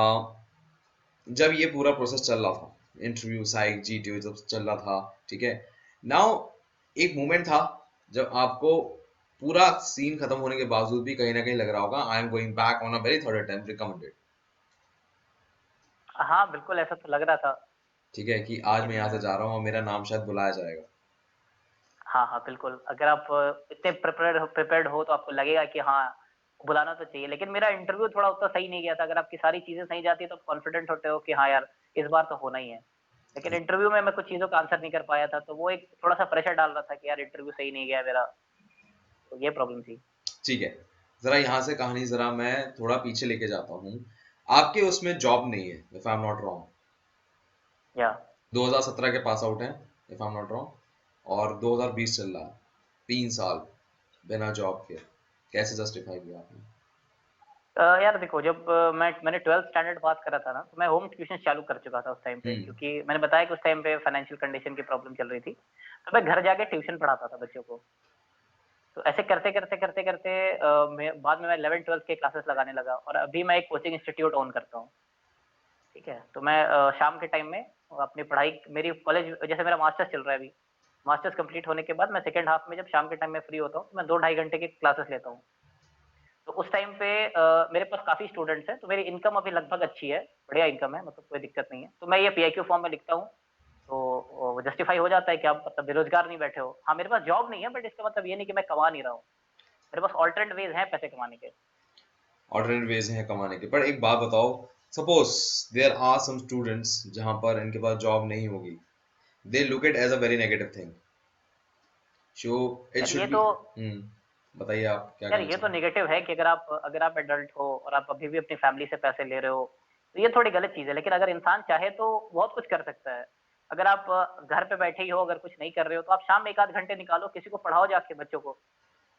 जब ये पूरा प्रोसेस चल रहा था, इंटरव्यू, साइक, जीटीओ जब चल रहा था, ठीक है, नाउ एक मोमेंट था जब आपको पूरा सीन खत्म होने के बावजूद भी कहीं ना कहीं लग रहा होगा I am going back on a very third attempt recommended, हाँ, बिल्कुल ऐसा तो लग रहा था, ठीक है, कि आज मैं लेकिन यहाँ से जा रहा हूँ और मेरा नाम शायद बुलाया जाएगा। हाँ, हाँ, बिल्कुल। अगर आप इतने प्रिपेयर्ड हो तो आपको लगेगा कि हाँ, बुलाना तो चाहिए। लेकिन मेरा इंटरव्यू थोड़ा उतना सही नहीं गया था। अगर आपकी सारी चीज़ें सही जाती है तो आप कॉन्फिडेंट होते हो कि हाँ यार, इस बार तो होना ही है। लेकिन इंटरव्यू में मैं कुछ चीज़ों का आंसर नहीं कर पाया था, तो वो एक थोड़ा-सा प्रेशर डाल रहा था कि यार इंटरव्यू सही नहीं गया मेरा, तो ये प्रॉब्लम थी। ठीक है, जरा यहाँ से कहानी जरा मैं थोड़ा पीछे लेके जाता हूँ। आपके उसमें जॉब नहीं है, if I am not wrong, या 2017 के पास आउट हैं, if I am not wrong, और 2020 चल रहा है, 3 साल बिना जॉब के, कैसे जस्टिफाई किया आपने? यार देखो, जब मैंने 12th स्टैंडर्ड पास करा था ना, तो मैं होम ट्यूशन चालू कर चुका था उस टाइम पे, हम्म। क्योंकि मैंने बताया कि उस टाइम पे फाइनेंशियल कंडीशन की प्रॉब्लम चल रही थी। तो मैं घर जाके ट्यूशन पढ़ाता था बच्चों को। तो ऐसे करते बाद में मैं 11th-12th के क्लासेस लगाने लगा, और अभी मैं एक कोचिंग इंस्टीट्यूट ओन करता हूँ। ठीक है, तो मैं शाम के टाइम में अपनी पढ़ाई, मेरी कॉलेज, जैसे मेरा मास्टर्स चल रहा है अभी, मास्टर्स कंप्लीट होने के बाद मैं सेकंड हाफ में जब शाम के टाइम में फ्री होता हूँ, तो मैं 2 ढाई घंटे की क्लासेस लेता हूँ। तो उस टाइम पे मेरे पास काफ़ी स्टूडेंट्स हैं, तो मेरी इनकम अभी लगभग अच्छी है, बढ़िया इनकम है, मतलब कोई दिक्कत नहीं है। तो मैं ये पीआईक्यू फॉर्म में लिखता हूँ, तो वो जस्टिफाई हो जाता है कि आप मतलब बेरोज़गार नहीं बैठे हो। हाँ, मेरे पास जॉब नहीं है, बट इसका मतलब ये नहीं कि मैं कमा नहीं रहा हूँ। मेरे पास अल्टरनेट वेज़ हैं पैसे कमाने के। ऑल्टरनेट वेज हैं कमाने के, पर एक बात बताओ, suppose there are some students जहां पर इनके पास जॉब नहीं होगी, they look it as a very negative thing, so it यार शुड ये बी। तो बताइए आप क्या यार कहना ये तो चाहेंगे? नेगेटिव है कि अगर आप एडल्ट हो और आप अभी भी अपनी फैमिली से पैसे ले रहे हो, तो ये थोड़ी गलत चीज़ है। लेकिन अगर इंसान चाहे तो बहुत कुछ कर सकता है। अगर आप घर पे बैठे ही हो, अगर कुछ नहीं कर रहे हो, तो आप शाम में 1 आध घंटे निकालो, किसी को पढ़ाओ जाके बच्चों को।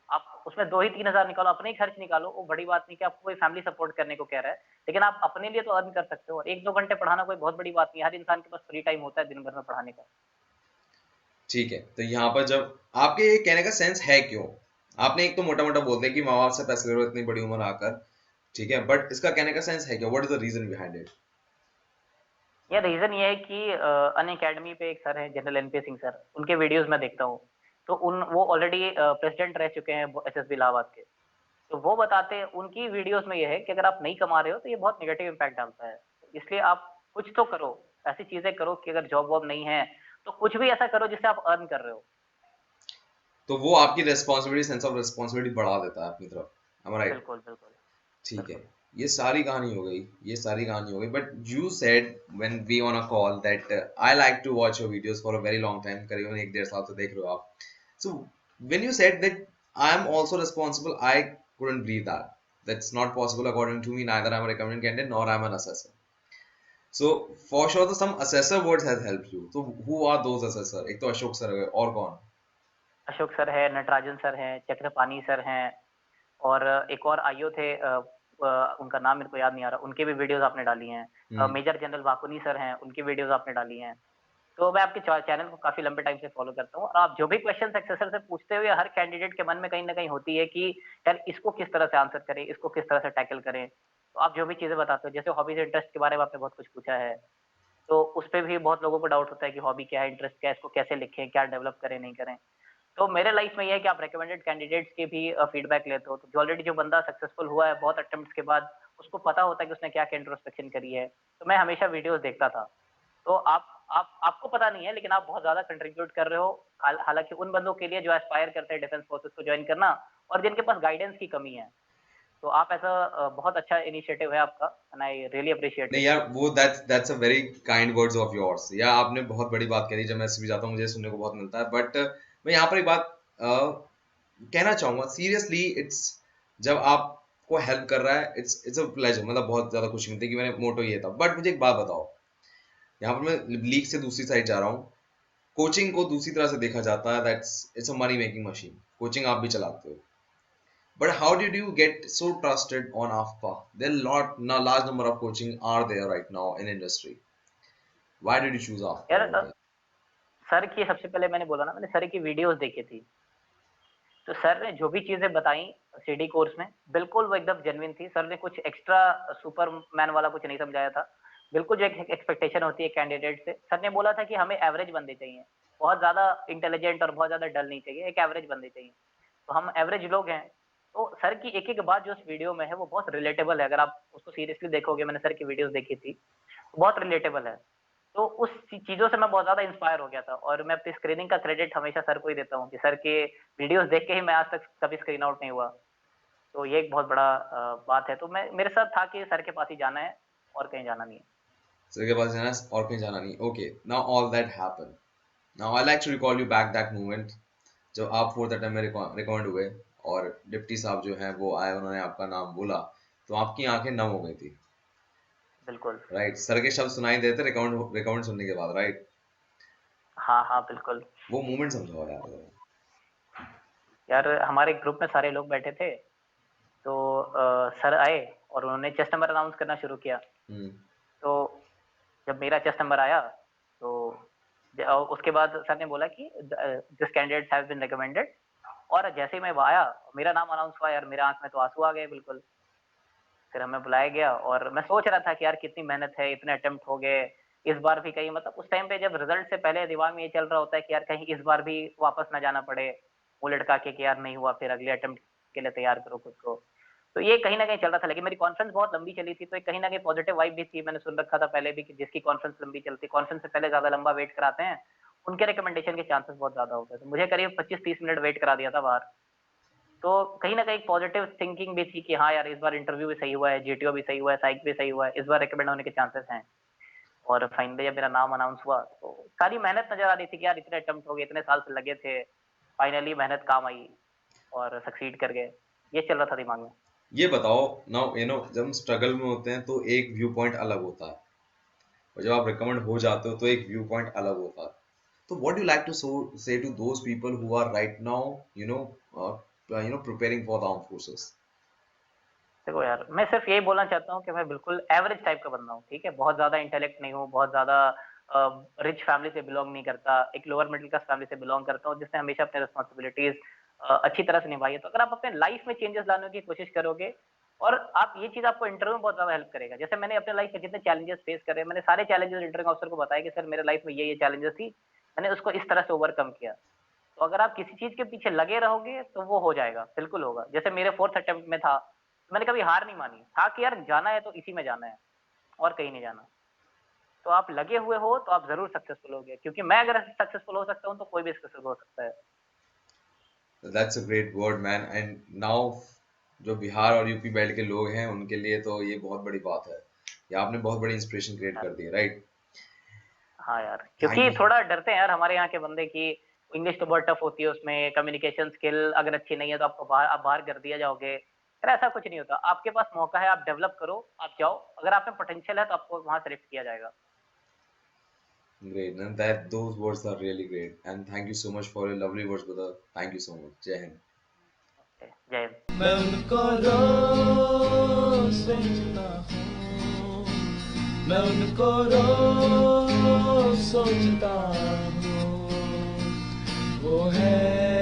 आप उसमें 2 ही 3,000 निकालो, अपने ही खर्च निकालो, वो बड़ी बात नहीं कि आपको कोई फैमिली सपोर्ट करने को कह रहा है। लेकिन आप अपने लिए तो अर्न कर सकते हो, और 1-2 घंटे पढ़ाना कोई बहुत बड़ी बात नहीं है। हर इंसान के पास फ्री टाइम होता है दिन भर में पढ़ाने का। ठीक है, तो यहाँ पर जब आपके ये कहने का सेंस है क्यों, आपने एक तो मोटा मोटा बोल दिया कि माँ बाप से पैसे ले रहे हो इतनी बड़ी उम्र आकर, ठीक है, बट इसका कहने का सेंस है क्या, what is the reason behind it? ये रीज़न ये है कि अनअकैडमी पे एक सर हैं, जनरल एनपी सिंह सर, उनके वीडियोज़ मैं देखता हूँ। तो वो ऑलरेडी प्रेज़िडेंट रह चुके हैं एसएसबी इलाहाबाद के। तो वो बताते हैं, उनकी वीडियोज़ में ये है कि अगर आप नहीं कमा रहे हो तो ये बहुत नेगेटिव इम्पैक्ट डालता है। इसलिए आप कुछ तो करो, ऐसी चीज़ें करो कि अगर जॉब वॉब नहीं है, तो कुछ भी ऐसा करो जिससे आप अर्न कर रहे हो। तो वो आपकी रेस्पॉन्सिबिलिटी, सेंस ऑफ रेस्पॉन्सिबिलिटी बढ़ा देता है अपनी तरफ, एम आई राइट? बिल्कुल, बिल्कुल, ठीक है, बिल्कुल। ये सारी कहानी हो गई, ये सारी कहानी हो गई, but you said when we on a call that I like to watch your videos for a very long time, करीबन 1 डेढ़ साल से देख रहे हो आप, so when you said that I am also responsible, I couldn't believe that. That's not possible according to me. Neither I'm a recommending candidate nor I'm an assessor. So for sure, the some assessor words has helped you. So who are those assessor? एक तो Ashok sir है, और कौन? Ashok sir हैं, Natarajan sir हैं, Chakrapani sir हैं, और एक और आईओ थे, उनका नाम मेरे को याद नहीं आ रहा, उनकी भी वीडियोज़ आपने डाली हैं। हम्म। मेजर जनरल वाकुनी सर हैं, उनकी वीडियोज़ आपने डाली हैं। तो मैं आपके चैनल को काफ़ी लंबे टाइम से फॉलो करता हूँ, और आप जो भी क्वेश्चन सक्सेसर से पूछते हुए, हर कैंडिडेट के मन में कहीं न कहीं होती है कि यार इसको किस तरह से आंसर करें, इसको किस तरह से टैकल करें। तो आप जो भी चीज़ें बताते हो, जैसे हॉबीज़ इंटरेस्ट के बारे में आपने बहुत कुछ पूछा है, तो उस पे भी बहुत लोगों को डाउट होता है कि हॉबी क्या है, इंटरेस्ट क्या है, इसको कैसे लिखें, क्या डेवलप करें, नहीं करें। तो मेरे लाइफ में ये है कि आप रिकमेंडेड कैंडिडेट्स के भी फीडबैक लेते हो, तो जो ऑलरेडी जो बंदा सक्सेसफुल हुआ है बहुत अटेम्प्ट्स के बाद, उसको पता होता है कि उसने क्या-क्या इंट्रोस्पेक्शन करी है। तो मैं हमेशा वीडियोज़ देखता था। तो आपको पता नहीं है, लेकिन आप बहुत ज़्यादा कंट्रीब्यूट कर रहे हो, हालाँकि उन बंदों के लिए जो एस्पायर करते हैं डिफेंस फोर्सेस को जॉइन करना, और जिनके पास गाइडेंस की कमी है। तो आप ऐसा बहुत अच्छा इनिशिएटिव है आपका, एंड आई रियली अप्रिशिएट नहीं इट। यार, वो that's a very kind words of yours, या आपने बहुत बड़ी बात करी, जब मैं भी जाता हूँ मुझे सुनने को बहुत मिलता है, बट मैं यहाँ पर एक बात कहना चाहूंगा सीरियसली, इट्स जब आपको हेल्प कर रहा है, इट्स अ प्लेजर, मतलब बहुत ज्यादा खुशी मिलती है कि मैंने मोटो ये था। बट मुझे एक बात बताओ, यहाँ पर मैं लीग से दूसरी साइड जा रहा हूँ, कोचिंग को दूसरी तरह से देखा जाता है, that's it's a money making machine, coaching आप भी चलाते हो, but how did you get so trusted on AFPA? There are large number of coaching are there right now in industry. Why did you choose after यार all that? Sir की सबसे पहले मैंने बोला ना, मैंने सर की वीडियोस देखी थी, तो सर ने जो भी चीजें बताई सीडी कोर्स में, बिल्कुल वो एकदम जेन्युइन थी। सर ने कुछ एक्स्ट्रा सुपरमैन वाला कुछ नहीं समझाया था। बिल्कुल जो एक एक्सपेक्टेशन होती है कैंडिडेट से, सर ने बोला था कि हमें एवरेज बंदे चाहिए, बहुत ज्यादा इंटेलिजेंट और बहुत ज्यादा डल नहीं चाहिए, एक एवरेज बंदे चाहिए। तो हम एवरेज लोग हैं। तो सर की एक एक बात जो उस वीडियो में है वो बहुत रिलेटेबल है। अगर आप उसको सीरियसली देखोगे, मैंने सर की वीडियोस देखी थी, बहुत रिलेटेबल है। तो उस चीजों से मैं बहुत ज्यादा इंस्पायर हो गया था, और मैं अपनी स्क्रीनिंग का क्रेडिट हमेशा सर को ही देता हूँ कि सर के वीडियोस देख के ही मैं आज तक कभी स्क्रीन आउट नहीं हुआ। तो ये एक बहुत बड़ा बात है। तो मैं, मेरे साथ था कि सर के पास ही जाना है और कहीं जाना नहीं है। सर के पास जाना है और कहीं जाना नहीं। Okay, now all that happened, now I like to recall you back that moment जब आप फोर्थ अटेम्प्ट में रिकमेंड हुए और डिप्टी साहब जो हैं वो आए, उन्होंने आपका नाम बोला, तो आपकी आंखें नम हो गई थी, बिल्कुल। राइट? सर के शब्द सुनाई देते रिकमेंड सुनने के बाद, राइट? हाँ हाँ बिल्कुल। वो मोमेंट समझाओ यार जरा। यार हमारे ग्रुप में सारे लोग बैठे थे, तो सर आए और उन्होंने चेस्ट नंबर अनाउंस करना शुरू किया। हम्म। तो जब मेरा चेस्ट नंबर आया, तो उसके बाद सर ने बोला कि this candidate have been recommended. और जैसे ही मैं आया, मेरा नाम अनाउंस हुआ, यार मेरे आंख में तो आंसू आ गए बिल्कुल। फिर हमें बुलाया गया और मैं सोच रहा था कि यार कितनी मेहनत है, इतने अटेम्प्ट हो गए, इस बार भी कहीं, मतलब उस टाइम पे जब रिजल्ट से पहले दिमाग में ये चल रहा होता है कि यार कहीं इस बार भी वापस ना जाना पड़े, वो लड़का के कि यार नहीं हुआ, फिर अगले अटेम्प्ट के लिए तैयार करो खुद को। तो ये कहीं ना कहीं चल रहा था। लेकिन मेरी कॉन्फ्रेंस बहुत लंबी चली थी, तो एक कहीं ना कहीं पॉजिटिव वाइब भी थी। मैंने सुन रखा था पहले भी कि जिसकी कॉन्फ्रेंस लंबी चलती, कॉन्फ्रेंस से पहले ज्यादा लंबा वेट कराते हैं, उनके रिकमेंडेशन के चांसेस बहुत ज्यादा होते हैं। तो मुझे करीब 25-30 मिनट वेट करा दिया था बाहर। तो कहीं ना कहीं पॉजिटिव थिंकिंग भी थी कि हाँ यार इस बार इंटरव्यू भी सही हुआ है, जीटीओ भी सही हुआ है, साइक भी सही हुआ है, इस बार रिकमेंड होने के चांसेस हैं। और फाइनली जब मेरा नाम अनाउंस हुआ, तो सारी मेहनत नजर आ रही थी कि यार इतने अटेम्प्ट हो गए, इतने साल से लगे थे, फाइनली मेहनत काम आई और सक्सीड कर गए। ये चल रहा था दिमाग में। ये बताओ, नाउ जब हम स्ट्रगल में होते हैं तो एक व्यू पॉइंट अलग होता है, और जब आप रिकमेंड हो जाते हो तो एक व्यू पॉइंट अलग होता है। तो what you like to say to those people who are right now preparing for the armed forces? देखो यार, मैं सिर्फ यही बोलना चाहता हूँ कि मैं बिल्कुल एवरेज टाइप का बंदा हूँ, ठीक है। बहुत ज्यादा इंटेलेक्ट नहीं हूँ, बहुत ज्यादा रिच फैमिली से बिलोंग नहीं करता, एक लोअर मिडिल क्लास फैमिली से बिलोंग करता हूँ, जिसने हमेशा अपने रिस्पॉन्सिबिलिटीज अच्छी तरह से निभाई है। तो अगर आप अपने लाइफ में चेंजेस लाने की कोशिश करोगे, और आप ये चीज आपको इंटरव्यू में बहुत ज्यादा हेल्प करेगा। जैसे मैंने अपने लाइफ में जितने चैलेंजेस फेस करे, मैंने सारे चैलेंजेस इंटरव्यू ऑफिसर को बताया कि सर मेरे लाइफ में ये चैलेंजेस थी, मैंने उसको इस तरह से ओवरकम किया। तो अगर आप किसी चीज के पीछे लगे रहोगे तो वो हो जाएगा, बिल्कुल होगा। जैसे मेरे फोर्थ अटेम्प्ट में था, तो मैंने कभी हार नहीं मानी, था कि यार जाना है तो इसी में जाना है और कहीं नहीं जाना। तो आप लगे हुए हो तो आप जरूर सक्सेसफुल होगे, क्योंकि मैं अगर सक्सेसफुल हो सकता हूँ तो कोई भी सक्सेसफुल हो सकता है। That's a great word man. And now जो बिहार और यूपी बेल्ट के लोग हैं उनके लिए तो ये बहुत बड़ी बात है, या आपने बहुत बड़ी इंस्पिरेशन क्रिएट यार कर दी है, राइट? हाँ यार, थैंक क्योंकि यू। थोड़ा डरते हैं यार हमारे यहाँ के बंदे की, इंग्लिश तो बहुत टफ होती है, उसमें कम्युनिकेशन स्किल अगर अच्छी नहीं है तो आपको बाहर, आप बाहर कर दिया जाओगे। यार ऐसा कुछ नहीं होता, आपके पास मौका है, आप डेवलप करो, आप जाओ, अगर आप में पोटेंशियल है तो आपको वहां सेलेक्ट किया जाएगा। Great, and that those words are really great. And thank you so much for your lovely words, brother. Thank you so much. Jai Hind. जय हिंद। मैं उनको रोज सोचता हूँ, मैं उनको रोज सोचता हूँ, वो है